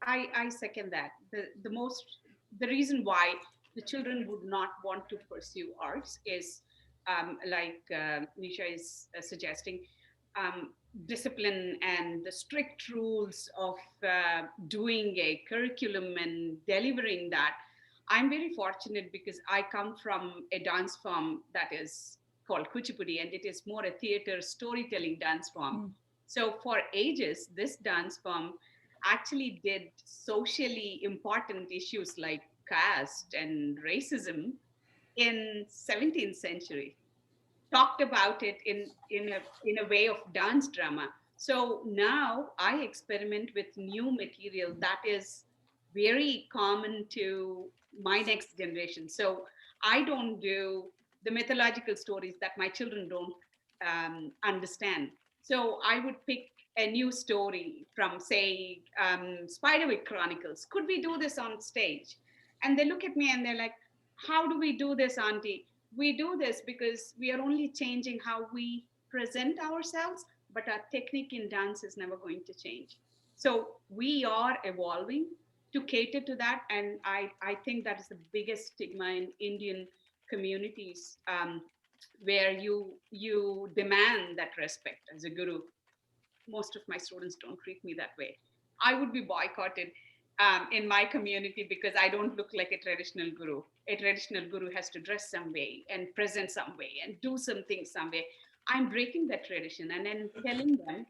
I second that. The reason why the children would not want to pursue arts is Nisha is suggesting, discipline and the strict rules of doing a curriculum and delivering that. I'm very fortunate because I come from a dance form that is called Kuchipudi, and it is more a theater storytelling dance form. So for ages, this dance form actually did socially important issues like caste and racism in 17th century, talked about it in a way of dance drama. So now I experiment with new material that is very common to my next generation. So I don't do the mythological stories that my children don't understand. So I would pick a new story from, say, Spiderwick Chronicles. Could we do this on stage? And they look at me and they're like, how do we do this, Auntie? We do this because we are only changing how we present ourselves, but our technique in dance is never going to change. So we are evolving to cater to that. And I think that is the biggest stigma in Indian communities, where you demand that respect as a guru. Most of my students don't treat me that way. I would be boycotted in my community because I don't look like a traditional guru. A traditional guru has to dress some way and present some way and do some things some way. I'm breaking that tradition and then telling them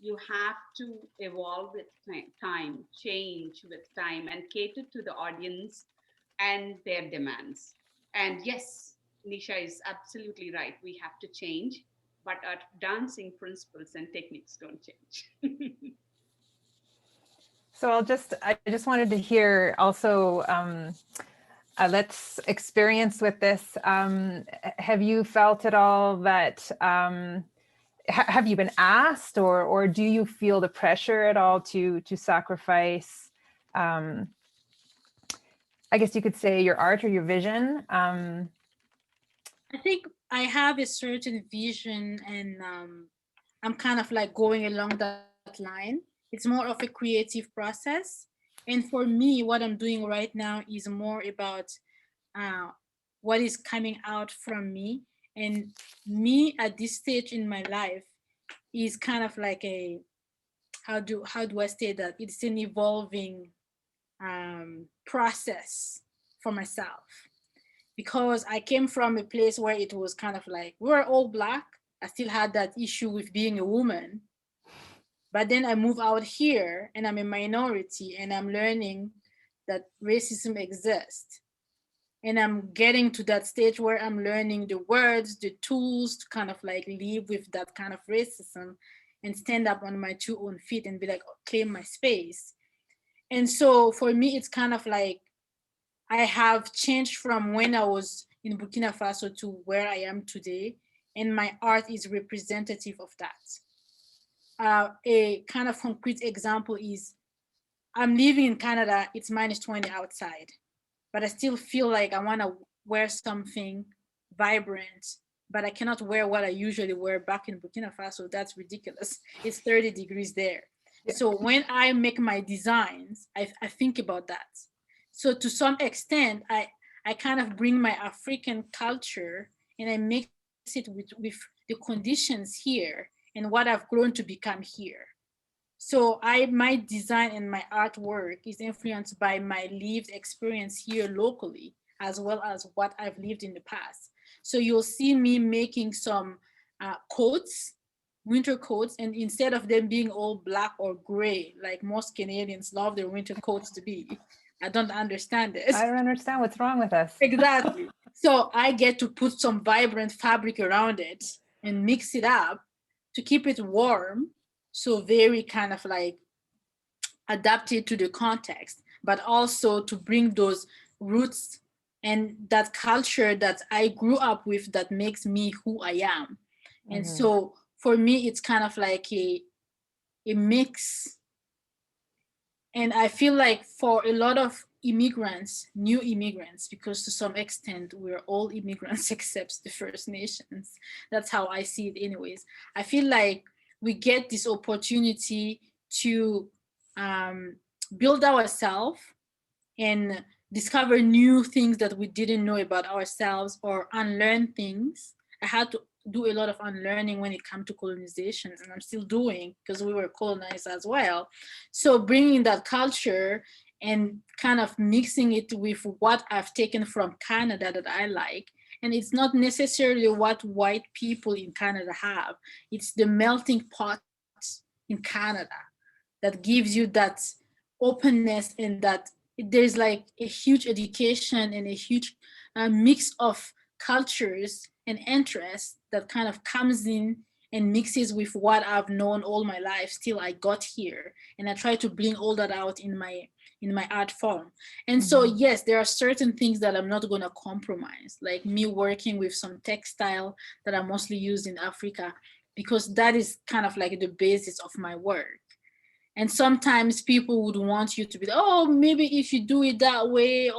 you have to evolve with time, change with time, and cater to the audience and their demands. And yes, Nisha is absolutely right. We have to change, but our dancing principles and techniques don't change. So I just wanted to hear also, let's experience with this. Have you felt at all that, have you been asked, or do you feel the pressure at all to sacrifice, I guess you could say, your art or your vision? I think I have a certain vision, and I'm kind of like going along that line. It's more of a creative process. And for me, what I'm doing right now is more about what is coming out from me. And me at this stage in my life is kind of like a, how do I say that? It's an evolving process for myself, because I came from a place where it was kind of like we were all Black. I still had that issue with being a woman. But then I move out here and I'm a minority and I'm learning that racism exists. And I'm getting to that stage where I'm learning the words, the tools to kind of like live with that kind of racism and stand up on my two own feet and be like, claim my space. And so for me, it's kind of like I have changed from when I was in Burkina Faso to where I am today. And my art is representative of that. A kind of concrete example is I'm living in Canada, it's -20 outside, but I still feel like I want to wear something vibrant, but I cannot wear what I usually wear back in Burkina Faso. That's ridiculous. It's 30 degrees there. Yeah. So when I make my designs, I think about that. So to some extent, I kind of bring my African culture and I mix it with the conditions here and what I've grown to become here. So my design and my artwork is influenced by my lived experience here locally, as well as what I've lived in the past. So you'll see me making some coats, winter coats, and instead of them being all Black or gray, like most Canadians love their winter coats to be, I don't understand this. I don't understand what's wrong with us. Exactly. So I get to put some vibrant fabric around it and mix it up to keep it warm. So very kind of like adapted to the context, but also to bring those roots and that culture that I grew up with that makes me who I am. And so for me, it's kind of like a mix. And I feel like for a lot of immigrants, new immigrants, because to some extent we're all immigrants except the First Nations. That's how I see it anyways. I feel like we get this opportunity to build ourselves and discover new things that we didn't know about ourselves or unlearn things. I had to do a lot of unlearning when it comes to colonization, and I'm still doing because we were colonized as well. So bringing that culture and kind of mixing it with what I've taken from Canada that I like. And it's not necessarily what white people in Canada have. It's the melting pot in Canada that gives you that openness and that there's like a huge education and a huge mix of cultures and interests that kind of comes in and mixes with what I've known all my life till I got here. And I try to bring all that out in my art form. And so, yes, there are certain things that I'm not going to compromise, like me working with some textile that are mostly used in Africa, because that is kind of like the basis of my work. And sometimes people would want you to be, oh, maybe if you do it that way,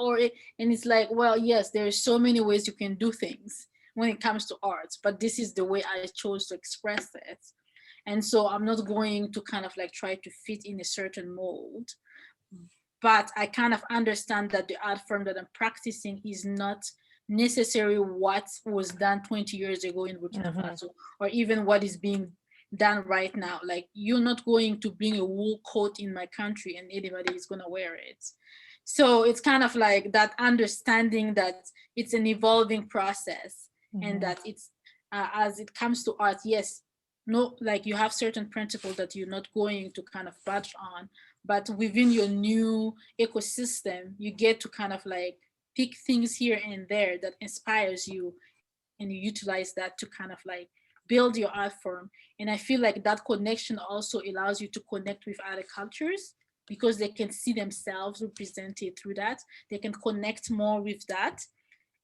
and it's like, well, yes, there are so many ways you can do things when it comes to art, but this is the way I chose to express it. And so I'm not going to kind of like try to fit in a certain mold, but I kind of understand that the art form that I'm practicing is not necessarily what was done 20 years ago in Burkina Faso, or even what is being done right now. Like, you're not going to bring a wool coat in my country and anybody is going to wear it. So it's kind of like that understanding that it's an evolving process, and that it's as it comes to art, yes, no, like you have certain principles that you're not going to kind of budge on, but within your new ecosystem, you get to kind of like pick things here and there that inspires you, and you utilize that to kind of like build your art form. And I feel like that connection also allows you to connect with other cultures, because they can see themselves represented through that. They can connect more with that.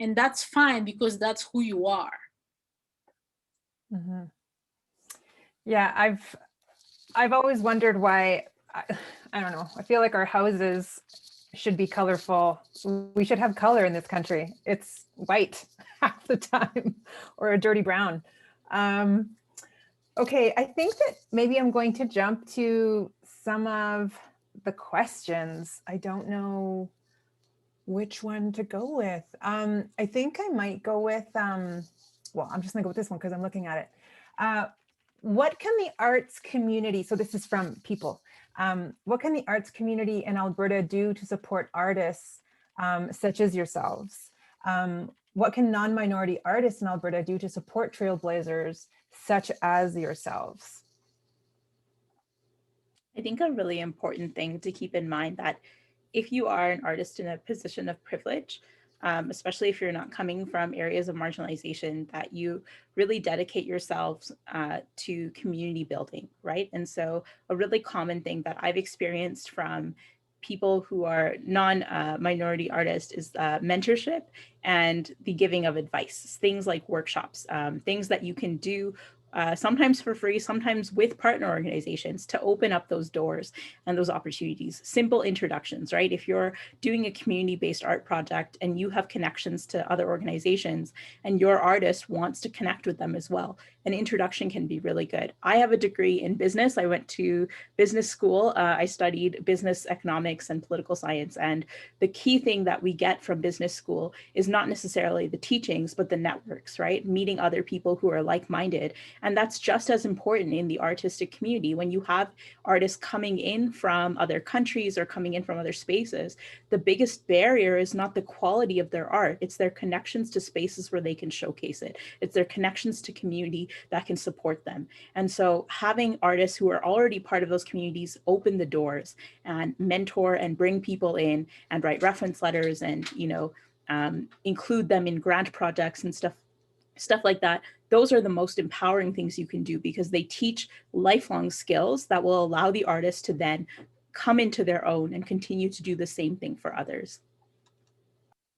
And that's fine, because that's who you are. Yeah, I've always wondered why, I don't know, I feel like our houses should be colorful. We should have color in this country. It's white half the time, or a dirty brown. Okay, I think that maybe I'm going to jump to some of the questions. I don't know which one to go with. I think I might go with, well, I'm just gonna go with this one because I'm looking at it. What can the arts community, so this is from people, what can the arts community in Alberta do to support artists such as yourselves? What can non-minority artists in Alberta do to support trailblazers such as yourselves? I think a really important thing to keep in mind that if you are an artist in a position of privilege, especially if you're not coming from areas of marginalization, that you really dedicate yourselves to community building, right? And so a really common thing that I've experienced from people who are non-minority artists is mentorship and the giving of advice, things like workshops, things that you can do sometimes for free, sometimes with partner organizations to open up those doors and those opportunities. Simple introductions, right? If you're doing a community-based art project and you have connections to other organizations and your artist wants to connect with them as well, an introduction can be really good. I have a degree in business. I went to business school. I studied business economics and political science. And the key thing that we get from business school is not necessarily the teachings, but the networks, right? Meeting other people who are like-minded. And that's just as important in the artistic community. When you have artists coming in from other countries or coming in from other spaces, the biggest barrier is not the quality of their art. It's their connections to spaces where they can showcase it. It's their connections to community that can support them. And so having artists who are already part of those communities open the doors and mentor and bring people in and write reference letters and, include them in grant projects and stuff like that, those are the most empowering things you can do because they teach lifelong skills that will allow the artist to then come into their own and continue to do the same thing for others.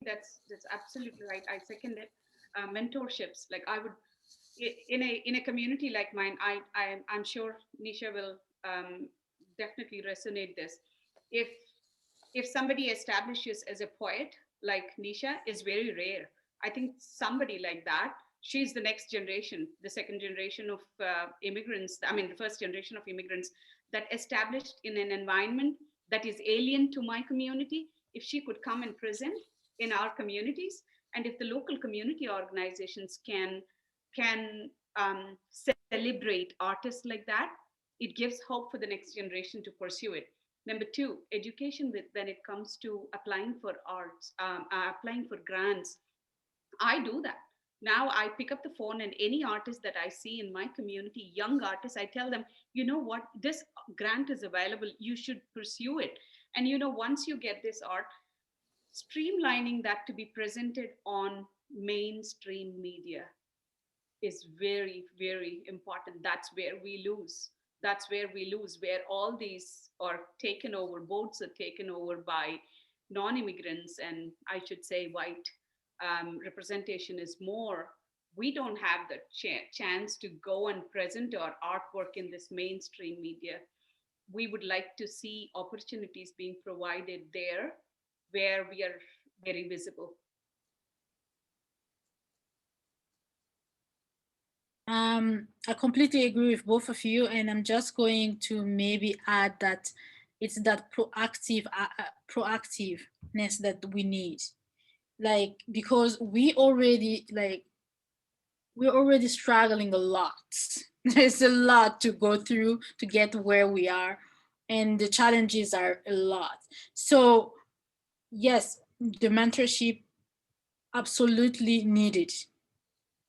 That's absolutely right. I second it. Mentorships, like I would, in a community like mine, I'm sure Nisha will definitely resonate this. If somebody establishes as a poet like Nisha is very rare. I think somebody like that, she's the next generation, the second generation of immigrants, the first generation of immigrants that established in an environment that is alien to my community. If she could come and present in our communities, and if the local community organizations can celebrate artists like that, it gives hope for the next generation to pursue it. Number two, education when it comes to applying for arts, applying for grants. I do that. Now I pick up the phone and any artist that I see in my community, young artists, I tell them, you know what, this grant is available, you should pursue it. And once you get this art, streamlining that to be presented on mainstream media is very, very important. That's where we lose. Where all these are taken over, boards are taken over by non-immigrants, and I should say white representation is more. We don't have the chance to go and present our artwork in this mainstream media. We would like to see opportunities being provided there where we are very visible. I completely agree with both of you, and I'm just going to maybe add that it's that proactiveness that we need, because we're already struggling a lot. There's a lot to go through to get where we are, and the challenges are a lot. So yes, the mentorship absolutely needed.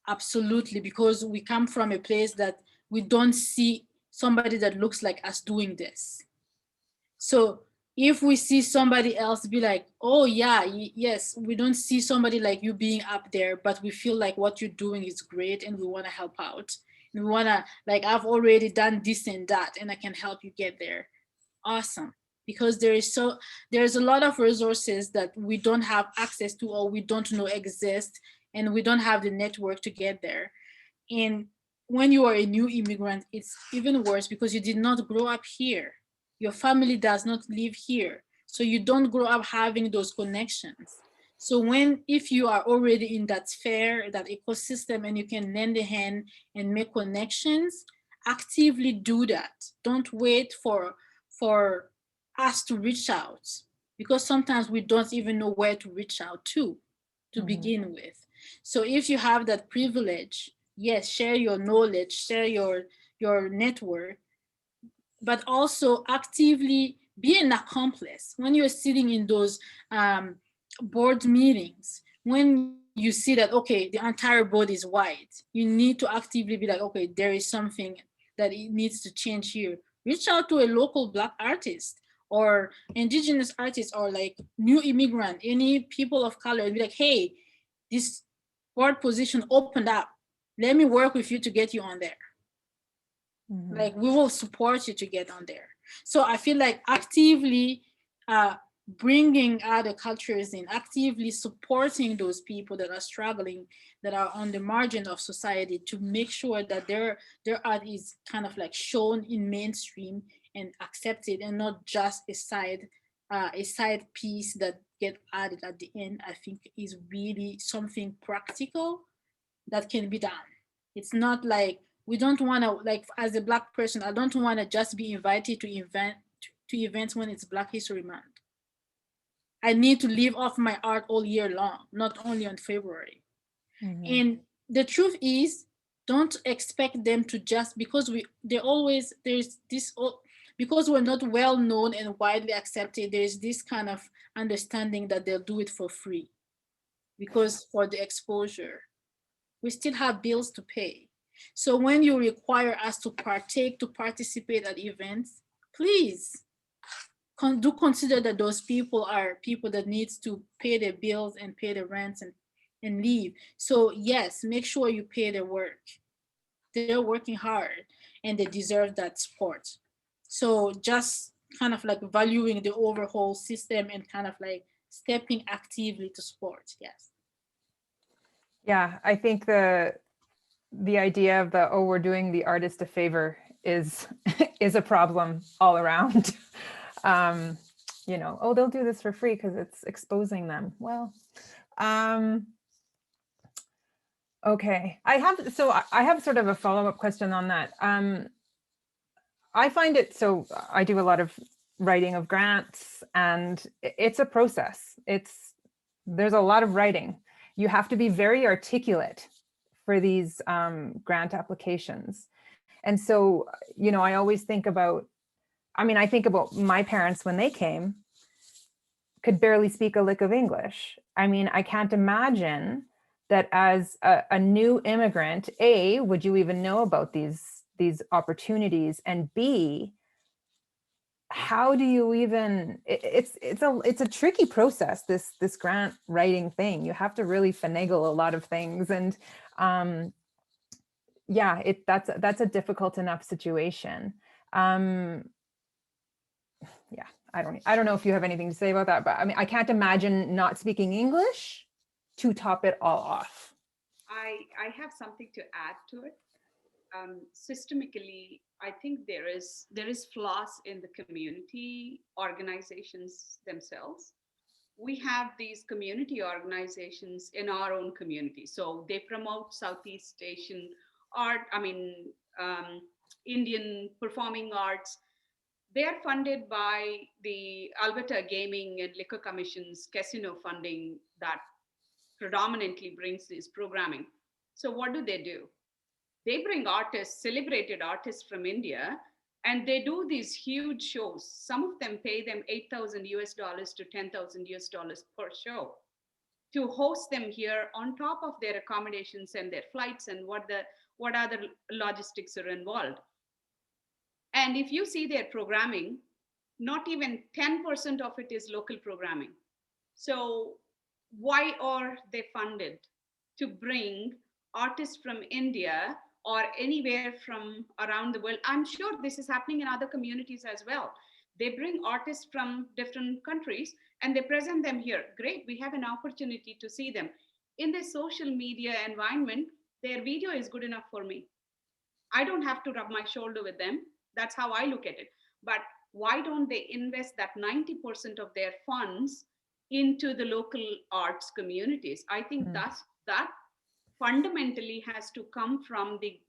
Absolutely, because we come from a place that we don't see somebody that looks like us doing this. So if we see somebody else be like, oh yeah, yes, we don't see somebody like you being up there, but we feel like what you're doing is great and we want to help out. And we want to, I've already done this and that and I can help you get there. Awesome. Because there's a lot of resources that we don't have access to or we don't know exist, and we don't have the network to get there. And when you are a new immigrant, it's even worse because you did not grow up here. Your family does not live here. So you don't grow up having those connections. So if you are already in that sphere, that ecosystem, and you can lend a hand and make connections, actively do that. Don't wait for us to reach out, because sometimes we don't even know where to reach out to begin with. So if you have that privilege, yes, share your knowledge, share your network, but also actively be an accomplice when you're sitting in those board meetings. When you see that, okay, the entire board is white, you need to actively be like, okay, there is something that it needs to change here. Reach out to a local Black artist or indigenous artist or like new immigrant, any people of color, and be like, hey, this board position opened up. Let me work with you to get you on there. Like, we will support you to get on there. So I feel like actively bringing other cultures in, actively supporting those people that are struggling, that are on the margin of society, to make sure that their art is kind of like shown in mainstream and accepted, and not just a side piece that get added at the end, I think is really something practical that can be done. It's not like, we don't want to, like, as a Black person, I don't want to just be invited to events when it's Black History Month. I need to live off my art all year long, not only on February. And the truth is, don't expect them to just, because because we're not well known and widely accepted, there's this kind of understanding that they'll do it for free because for the exposure. We still have bills to pay. So when you require us to participate at events, please do consider that those people are people that needs to pay their bills and pay the rents and leave. So yes, make sure you pay their work. They're working hard and they deserve that support. So just kind of like valuing the overall system and kind of like stepping actively to support. Yes. Yeah, I think the idea of we're doing the artist a favor is is a problem all around. Oh, they'll do this for free because it's exposing them. Well, okay. I have sort of a follow-up question on that. I find it, so I do a lot of writing of grants, and it's a process. There's a lot of writing. You have to be very articulate for these grant applications. And so, I always think about, I think about my parents when they came, could barely speak a lick of English. I can't imagine that as a new immigrant, A, would you even know about these opportunities? And B, how do you even, it's a tricky process, this grant writing thing. You have to really finagle a lot of things. And yeah, that's a difficult enough situation. Yeah, I don't know if you have anything to say about that, but I can't imagine not speaking English to top it all off. I have something to add to it. Systemically, I think there is flaws in the community organizations themselves. We have these community organizations in our own community. So they promote Southeast Asian art, Indian performing arts. They are funded by the Alberta Gaming and Liquor Commission's casino funding that predominantly brings this programming. So what do? They bring artists, celebrated artists from India, and they do these huge shows. Some of them pay them $8,000 to $10,000 per show to host them here on top of their accommodations and their flights and what other logistics are involved. And if you see their programming, not even 10% of it is local programming. So why are they funded to bring artists from India or anywhere from around the world? I'm sure this is happening in other communities as well. They bring artists from different countries and they present them here. Great, we have an opportunity to see them. In the social media environment, their video is good enough for me. I don't have to rub my shoulder with them. That's how I look at it. But why don't they invest that 90% of their funds into the local arts communities? I think that fundamentally has to come from the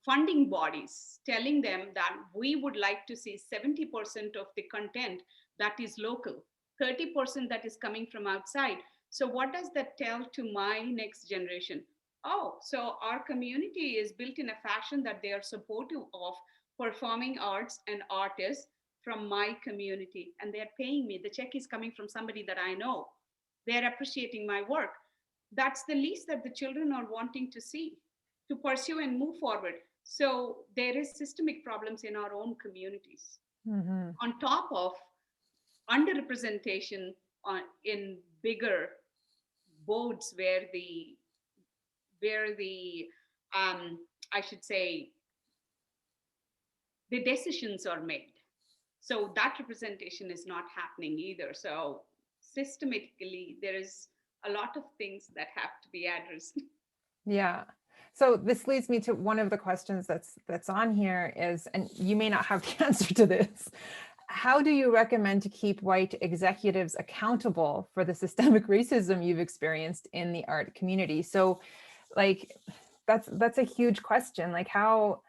funding bodies telling them that we would like to see 70% of the content that is local, 30% that is coming from outside. So what does that tell to my next generation? Oh, so our community is built in a fashion that they are supportive of performing arts and artists from my community, and they're paying me. The check is coming from somebody that I know. They're appreciating my work. That's the least that the children are wanting to see, to pursue and move forward. So there is systemic problems in our own communities. Mm-hmm. On top of underrepresentation in bigger boards where the I should say the decisions are made. So that representation is not happening either. So systematically, there is a lot of things that have to be addressed. Yeah. So this leads me to one of the questions that's on here is, and you may not have the answer to this, how do you recommend to keep white executives accountable for the systemic racism you've experienced in the art community? So like, that's a huge question. Like, how,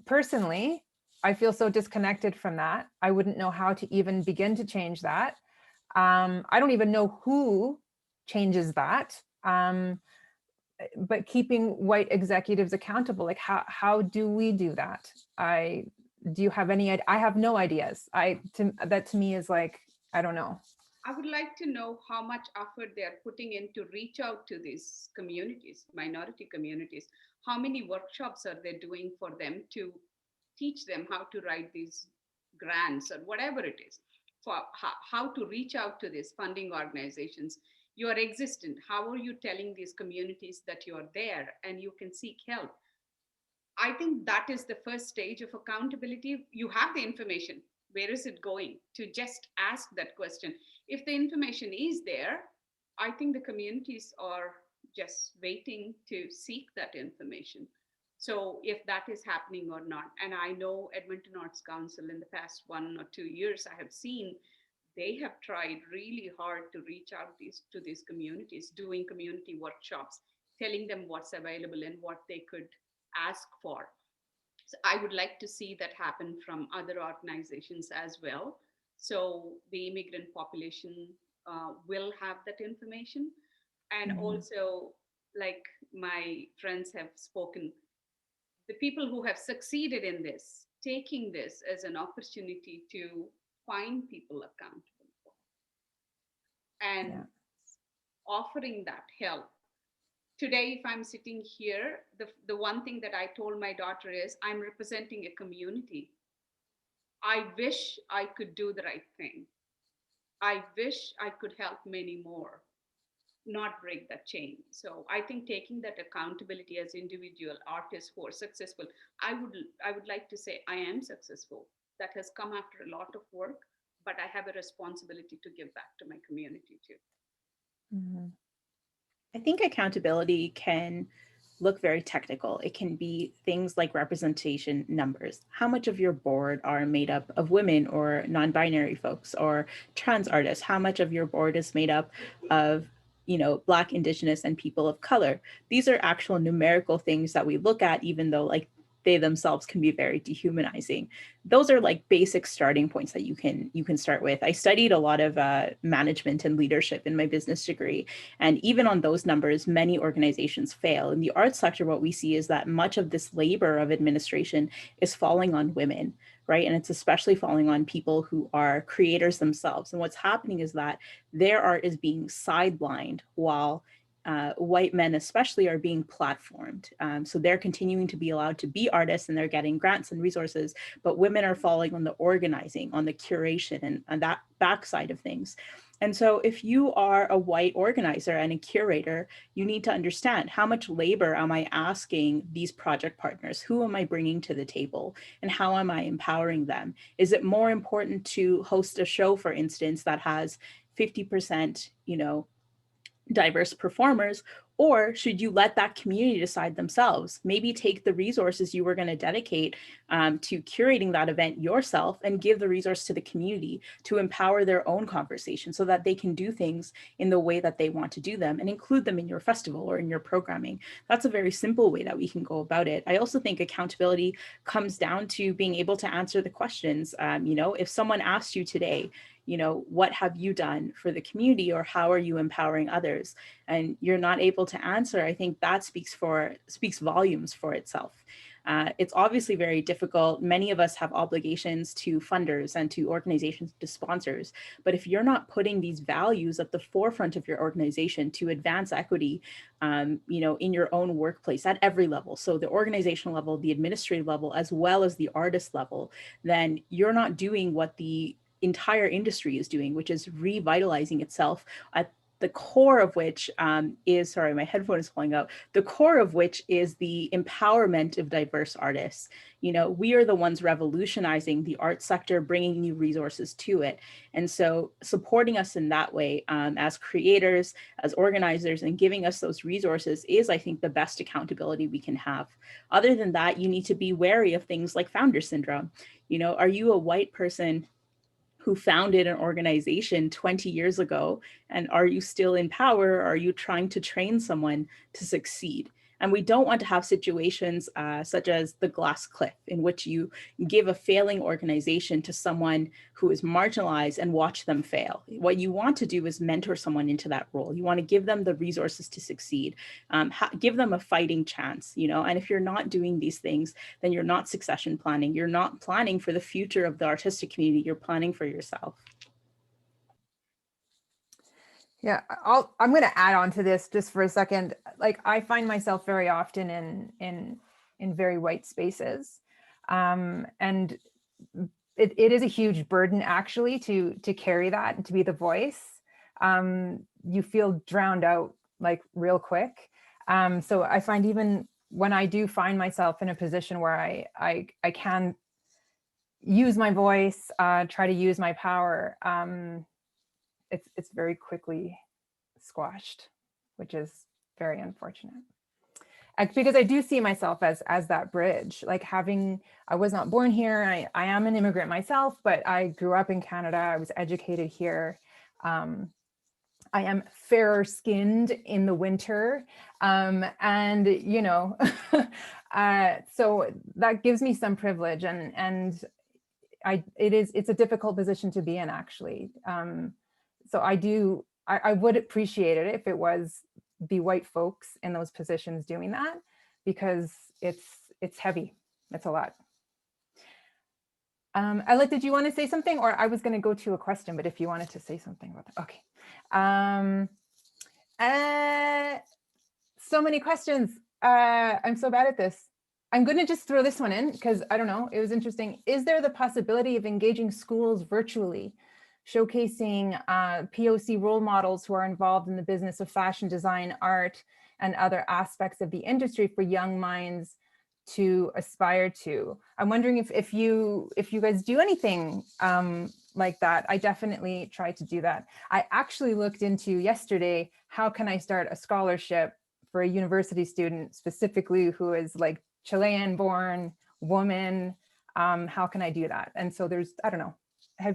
personally, I feel so disconnected from that. I wouldn't know how to even begin to change that. I don't even know who changes that. But keeping white executives accountable, like how do we do that? Do you have any? I have no ideas. That to me is like, I don't know. I would like to know how much effort they are putting in to reach out to these communities, minority communities. How many workshops are they doing for them to teach them how to write these grants or whatever it is, for how to reach out to these funding organizations? You are existent. How are you telling these communities that you are there and you can seek help? I think that is the first stage of accountability. You have the information. Where is it going? To just ask that question. If the information is there, I think the communities are just waiting to seek that information. So if that is happening or not, and I know Edmonton Arts Council in the past 1 or 2 years, I have seen they have tried really hard to reach out to these communities, doing community workshops, telling them what's available and what they could ask for. So I would like to see that happen from other organizations as well. So the immigrant population will have that information. And Mhm. also, like my friends have spoken, the people who have succeeded in this, taking this as an opportunity to find people accountable for and Yeah. offering that help. Today, if I'm sitting here, the one thing that I told my daughter is I'm representing a community. I wish I could do the right thing. I wish I could help many more, not break that chain. So I think taking that accountability as individual artists who are successful, I would like to say I am successful. That has come after a lot of work, but I have a responsibility to give back to my community too. Mhm. I think accountability can look very technical. It can be things like representation numbers. How much of your board are made up of women or non-binary folks or trans artists? How much of your board is made up of, Black, Indigenous, and people of color? These are actual numerical things that we look at, even though like they themselves can be very dehumanizing. Those are like basic starting points that you can start with. I studied a lot of management and leadership in my business degree, and even on those numbers, many organizations fail. In the arts sector, what we see is that much of this labor of administration is falling on women, right? And it's especially falling on people who are creators themselves. And what's happening is that their art is being sidelined while white men especially are being platformed. So they're continuing to be allowed to be artists and they're getting grants and resources, but women are falling on the organizing, on the curation and that backside of things. And so if you are a white organizer and a curator, you need to understand how much labor am I asking these project partners? Who am I bringing to the table? And how am I empowering them? Is it more important to host a show, for instance, that has 50%, diverse performers, Or should you let that community decide themselves? Maybe take the resources you were going to dedicate to curating that event yourself and give the resource to the community to empower their own conversation so that they can do things in the way that they want to do them and include them in your festival or in your programming. That's a very simple way that we can go about it. I also think accountability comes down to being able to answer the questions. If someone asked you today, what have you done for the community, or how are you empowering others? And you're not able to answer, I think that speaks volumes for itself. It's obviously very difficult. Many of us have obligations to funders and to organizations, to sponsors. But if you're not putting these values at the forefront of your organization to advance equity, in your own workplace at every level, so the organizational level, the administrative level, as well as the artist level, then you're not doing what the entire industry is doing, which is revitalizing itself, at the core of which is, sorry, my headphone is falling out, the core of which is the empowerment of diverse artists. We are the ones revolutionizing the art sector, bringing new resources to it. And so supporting us in that way as creators, as organizers, and giving us those resources is, I think, the best accountability we can have. Other than that, you need to be wary of things like founder syndrome. Are you a white person who founded an organization 20 years ago? And are you still in power? Or are you trying to train someone to succeed? And we don't want to have situations such as the glass cliff, in which you give a failing organization to someone who is marginalized and watch them fail. What you want to do is mentor someone into that role. You want to give them the resources to succeed, give them a fighting chance, and if you're not doing these things, then you're not succession planning. You're not planning for the future of the artistic community. You're planning for yourself. Yeah, I'm going to add on to this just for a second. Like, I find myself very often in very white spaces, and it is a huge burden actually to carry that and to be the voice. You feel drowned out like real quick. So I find even when I do find myself in a position where I can use my voice, try to use my power, it's very quickly squashed, which is very unfortunate. Because I do see myself as that bridge, like I was not born here. I am an immigrant myself, but I grew up in Canada. I was educated here. I am fairer skinned in the winter. And, so that gives me some privilege, and it's a difficult position to be in, actually. So I would appreciate it if it was the white folks in those positions doing that, because it's heavy. It's a lot. Alethe, did you want to say something, or I was going to go to a question, but if you wanted to say something about that, okay. So many questions. I'm so bad at this. I'm going to just throw this one in because I don't know, it was interesting. Is there the possibility of engaging schools virtually, showcasing POC role models who are involved in the business of fashion design, art, and other aspects of the industry for young minds to aspire to? I'm wondering if you guys do anything like that. I definitely try to do that. I actually looked into yesterday, how can I start a scholarship for a university student specifically who is like Chilean born woman? How can I do that? And so there's, I don't know,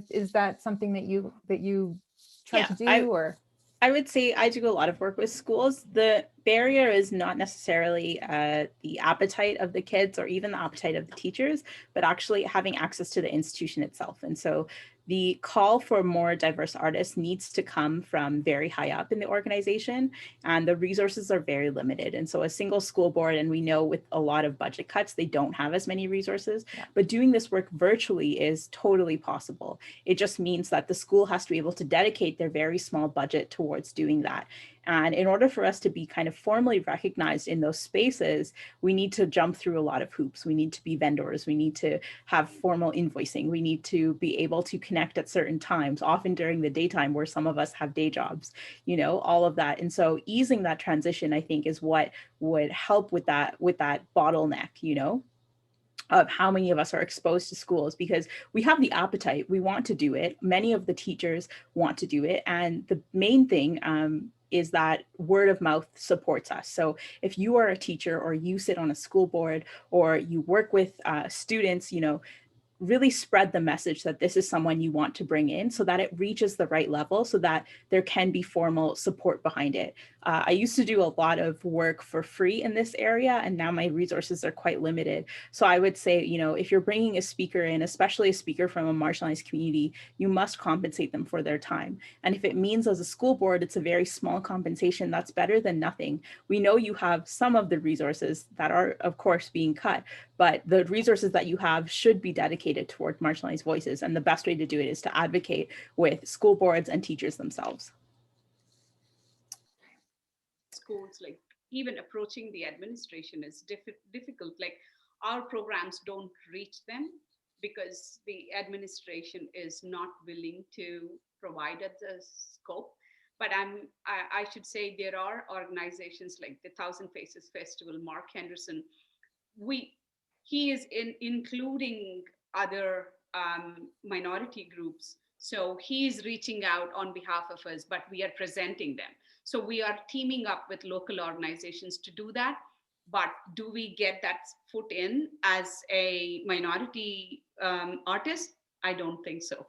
is that something that you try to do? Or I would say I do a lot of work with schools. The barrier is not necessarily the appetite of the kids or even the appetite of the teachers, but actually having access to the institution itself. And so the call for more diverse artists needs to come from very high up in the organization, and the resources are very limited. And so a single school board, and we know with a lot of budget cuts, they don't have as many resources, but doing this work virtually is totally possible. It just means that the school has to be able to dedicate their very small budget towards doing that. And in order for us to be kind of formally recognized in those spaces, we need to jump through a lot of hoops. We need to be vendors. We need to have formal invoicing. We need to be able to connect at certain times, often during the daytime where some of us have day jobs, all of that. And so easing that transition, I think, is what would help with that bottleneck, of how many of us are exposed to schools, because we have the appetite, we want to do it. Many of the teachers want to do it. And the main thing, is that word of mouth supports us. So if you are a teacher or you sit on a school board or you work with students, really spread the message that this is someone you want to bring in so that it reaches the right level so that there can be formal support behind it. I used to do a lot of work for free in this area, and now my resources are quite limited. So I would say, if you're bringing a speaker in, especially a speaker from a marginalized community, you must compensate them for their time. And if it means as a school board, it's a very small compensation, that's better than nothing. We know you have some of the resources that are, of course, being cut, but the resources that you have should be dedicated toward marginalized voices. And the best way to do it is to advocate with school boards and teachers themselves. Schools, like even approaching the administration is difficult. Like our programs don't reach them because the administration is not willing to provide us the scope. But I should say there are organizations like the Thousand Faces Festival, Mark Henderson, he is including other minority groups. So he is reaching out on behalf of us, but we are presenting them. So we are teaming up with local organizations to do that. But do we get that foot in as a minority artist? I don't think so.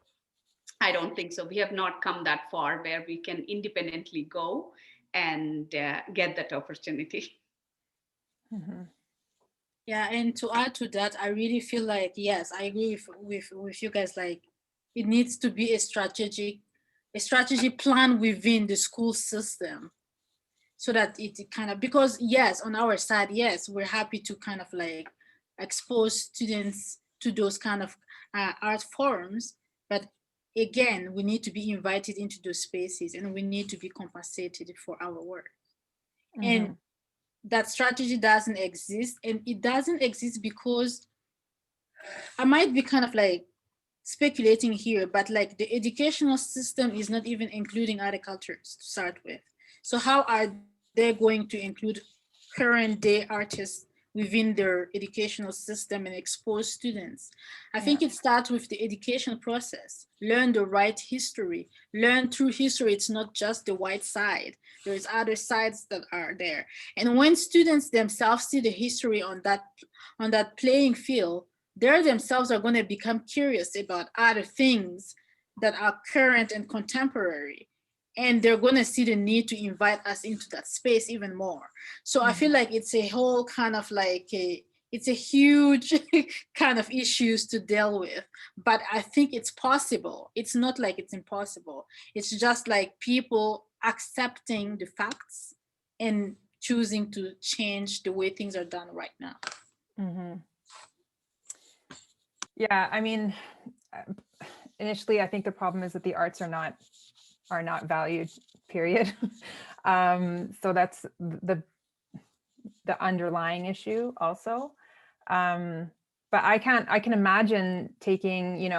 We have not come that far where we can independently go and get that opportunity. Mm-hmm. Yeah, and to add to that, I really feel like, yes, I agree with you guys. Like, it needs to be a strategy plan within the school system, so that it kind of, because yes, on our side, yes, we're happy to kind of like expose students to those kind of art forms, but again, we need to be invited into those spaces and we need to be compensated for our work. Mm-hmm. And that strategy doesn't exist, and it doesn't exist because I might be kind of like speculating here, but like the educational system is not even including other cultures to start with. So how are they going to include current day artists within their educational system and expose students? I think it starts with the education process. Learn the right history. Learn through history. It's not just the white side. There's other sides that are there. And when students themselves see the history on that playing field, they themselves are going to become curious about other things that are current and contemporary. And they're going to see the need to invite us into that space even more. So I feel like it's a whole kind of like it's a huge kind of issues to deal with, but I think it's possible. It's not like it's impossible. It's just like people accepting the facts and choosing to change the way things are done right now. Mm-hmm. Yeah, I mean, initially, I think the problem is that the arts are not valued, period. So that's the underlying issue also. But I can imagine taking,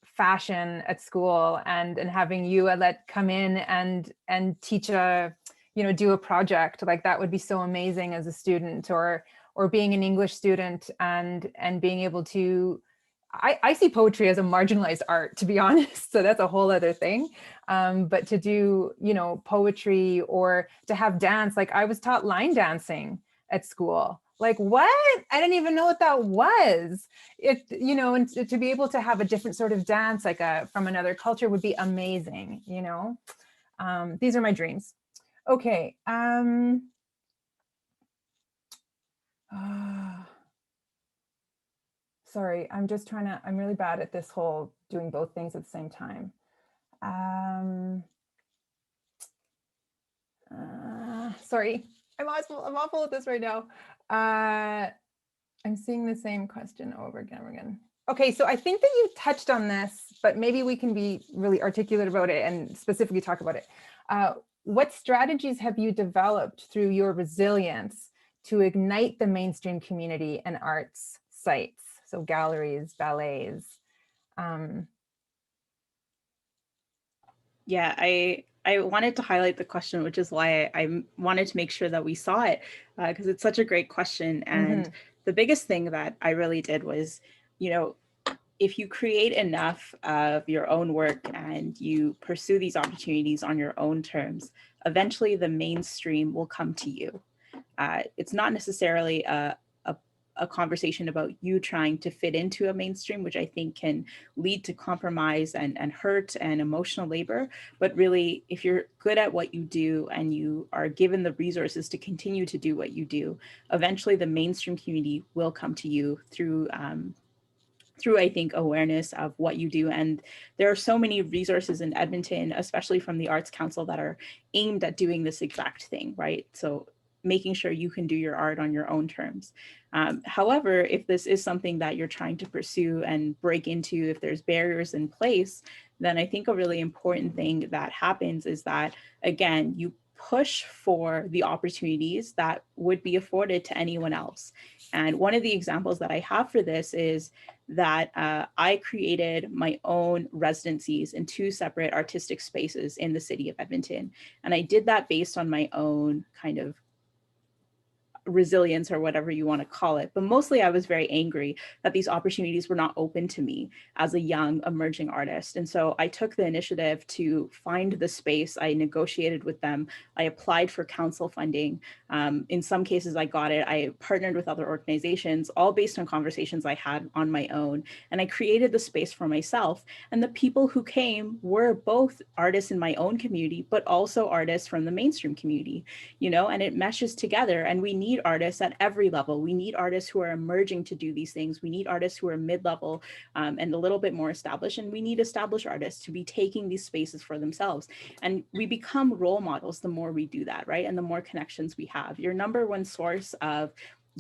fashion at school and having you, Alethe, come in and teach do a project. Like that would be so amazing as a student, or being an English student and being able to, I see poetry as a marginalized art, to be honest. So that's a whole other thing. But to do, poetry, or to have dance, like I was taught line dancing at school. Like what? I didn't even know what that was. And to be able to have a different sort of dance, like from another culture, would be amazing. These are my dreams. Okay. Sorry, I'm really bad at this whole doing both things at the same time. Sorry, I'm awful at this right now. I'm seeing the same question over again. Okay, so I think that you touched on this, but maybe we can be really articulate about it and specifically talk about it. What strategies have you developed through your resilience to ignite the mainstream community and arts sites? So galleries, ballets. Yeah, I wanted to highlight the question, which is why I wanted to make sure that we saw it, because it's such a great question. And the biggest thing that I really did was, if you create enough of your own work and you pursue these opportunities on your own terms, eventually the mainstream will come to you. It's not necessarily a conversation about you trying to fit into a mainstream, which I think can lead to compromise and hurt and emotional labor. But really, if you're good at what you do and you are given the resources to continue to do what you do, eventually the mainstream community will come to you through I think, awareness of what you do. And there are so many resources in Edmonton, especially from the Arts Council, that are aimed at doing this exact thing, right? So making sure you can do your art on your own terms. However, if this is something that you're trying to pursue and break into, if there's barriers in place, then I think a really important thing that happens is that, again, you push for the opportunities that would be afforded to anyone else. And one of the examples that I have for this is that I created my own residencies in 2 separate artistic spaces in the city of Edmonton. And I did that based on my own kind of resilience, or whatever you want to call it. But mostly I was very angry that these opportunities were not open to me as a young emerging artist. And so I took the initiative to find the space. I negotiated with them. I applied for council funding. In some cases I got it. I partnered with other organizations, all based on conversations I had on my own. And I created the space for myself. And the people who came were both artists in my own community, but also artists from the mainstream community, you know, and it meshes together. And we need artists at every level. We need artists who are emerging to do these things. We need artists who are mid-level and a little bit more established. And we need established artists to be taking these spaces for themselves. And we become role models the more we do that, right? And the more connections we have. Your number one source of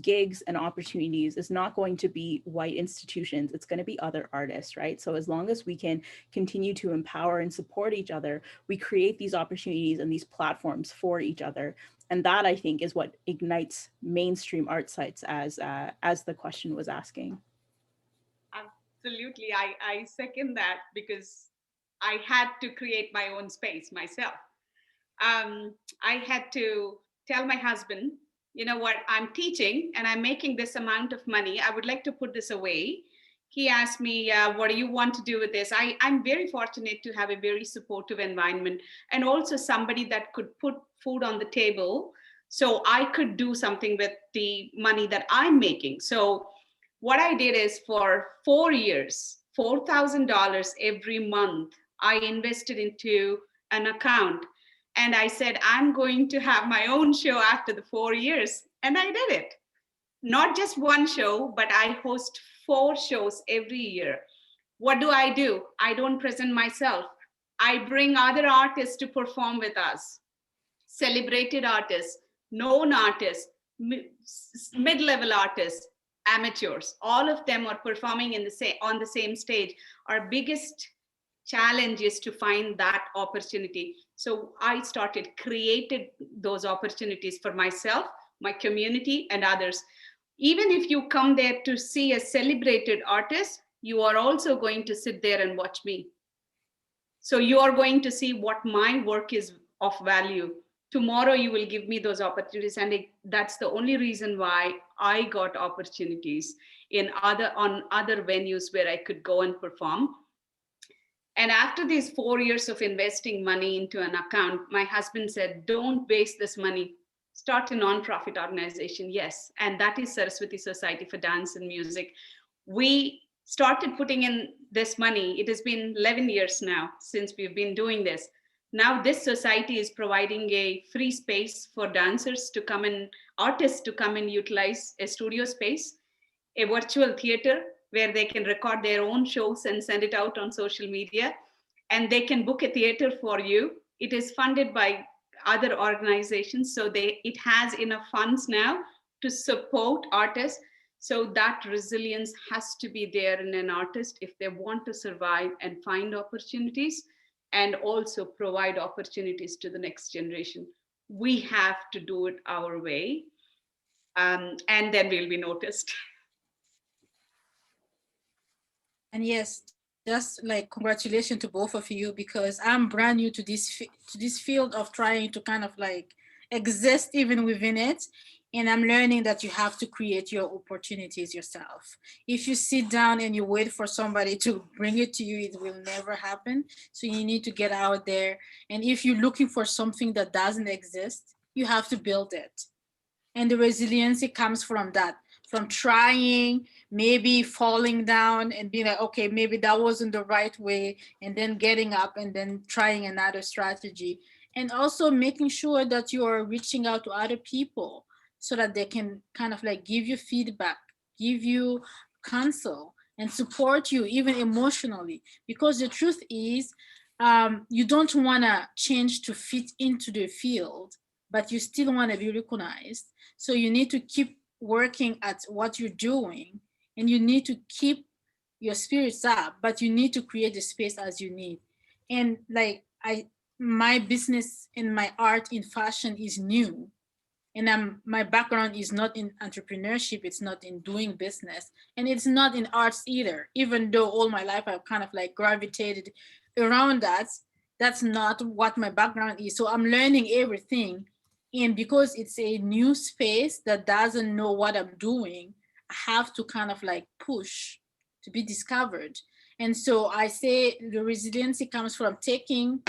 gigs and opportunities is not going to be white institutions. It's going to be other artists, right? So as long as we can continue to empower and support each other, we create these opportunities and these platforms for each other. And that, I think, is what ignites mainstream art sites, as the question was asking. Absolutely. I second that, because I had to create my own space myself. I had to tell my husband, you know what, I'm teaching and I'm making this amount of money. I would like to put this away. He asked me, what do you want to do with this? I'm very fortunate to have a very supportive environment, and also somebody that could put food on the table so I could do something with the money that I'm making. So what I did is, for 4 years, $4,000 every month, I invested into an account. And I said, I'm going to have my own show after the 4 years. And I did it. Not just one show, but I host 4 shows every year. What do? I don't present myself. I bring other artists to perform with us. Celebrated artists, known artists, mid-level artists, amateurs. All of them are performing on the same stage. Our biggest challenge is to find that opportunity. So I created those opportunities for myself, my community, and others. Even if you come there to see a celebrated artist, you are also going to sit there and watch me. So you are going to see what my work is of value. Tomorrow you will give me those opportunities, and that's the only reason why I got opportunities on other venues where I could go and perform. And after these 4 years of investing money into an account, my husband said, don't waste this money. Start a nonprofit organization. Yes. And that is Saraswathi Society for Dance and Music. We started putting in this money. It has been 11 years now since we've been doing this. Now this society is providing a free space for dancers to come and artists to come and utilize a studio space, a virtual theater where they can record their own shows and send it out on social media, and they can book a theater for you. It is funded by other organizations, so it has enough funds now to support artists. So that resilience has to be there in an artist if they want to survive and find opportunities, and also provide opportunities to the next generation. We have to do it our way, and then we'll be noticed. And yes, just like congratulations to both of you, because I'm brand new to this field of trying to kind of like exist even within it. And I'm learning that you have to create your opportunities yourself. If you sit down and you wait for somebody to bring it to you, it will never happen. So you need to get out there. And if you're looking for something that doesn't exist, you have to build it. And the resiliency comes from that, from trying, maybe falling down and being like, okay, maybe that wasn't the right way, and then getting up and then trying another strategy. And also making sure that you are reaching out to other people so that they can kind of like give you feedback, give you counsel, and support you even emotionally. Because the truth is, you don't want to change to fit into the field, but you still want to be recognized. So you need to keep working at what you're doing, and you need to keep your spirits up, but you need to create the space as you need. And like my business and my art in fashion is new, and my background is not in entrepreneurship, it's not in doing business, and it's not in arts either. Even though all my life I've kind of like gravitated around that, that's not what my background is. So I'm learning everything, and because it's a new space that doesn't know what I'm doing, I have to kind of like push to be discovered. And so I say the resiliency comes from taking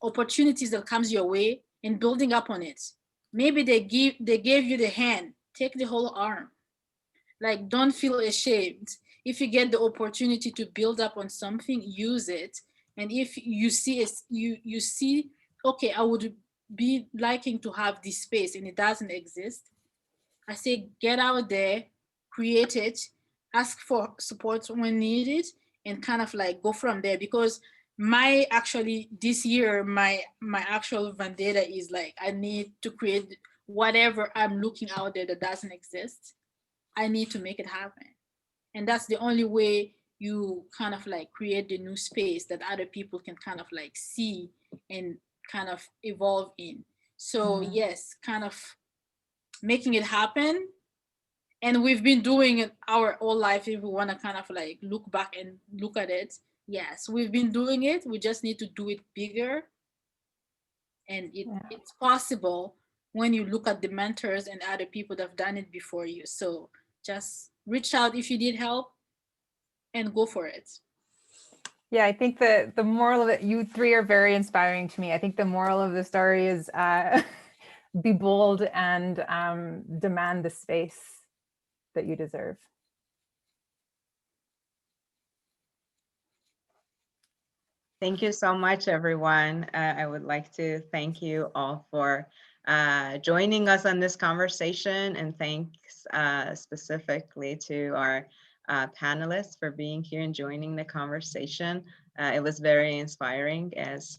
opportunities that comes your way and building up on it. Maybe they gave you the hand, take the whole arm. Like, don't feel ashamed. If you get the opportunity to build up on something, use it. And if you see you see, okay, I would be liking to have this space and it doesn't exist, I say get out there, create it, ask for support when needed, and kind of like go from there. Because my actually this year, my actual vendetta is like I need to create whatever I'm looking out there that doesn't exist. I need to make it happen. And that's the only way you kind of like create the new space that other people can kind of like see and kind of evolve in. So yes, kind of making it happen. And we've been doing it our whole life. If we want to kind of like look back and look at it, yes, we've been doing it. We just need to do it bigger. And it's possible when you look at the mentors and other people that have done it before you. So just reach out if you need help and go for it. Yeah, I think the moral of it, you three are very inspiring to me. I think the moral of the story is be bold and demand the space that you deserve. Thank you so much, everyone. I would like to thank you all for joining us on this conversation, and thanks specifically to our panelists for being here and joining the conversation. It was very inspiring, as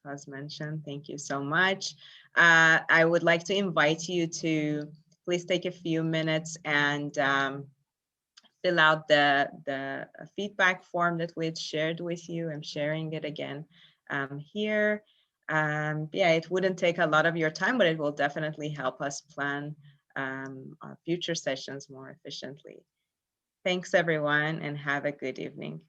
was mentioned. Thank you so much. I would like to invite you to please take a few minutes and fill out the feedback form that we had shared with you. I'm sharing it again here. Yeah, it wouldn't take a lot of your time, but it will definitely help us plan our future sessions more efficiently. Thanks, everyone, and have a good evening.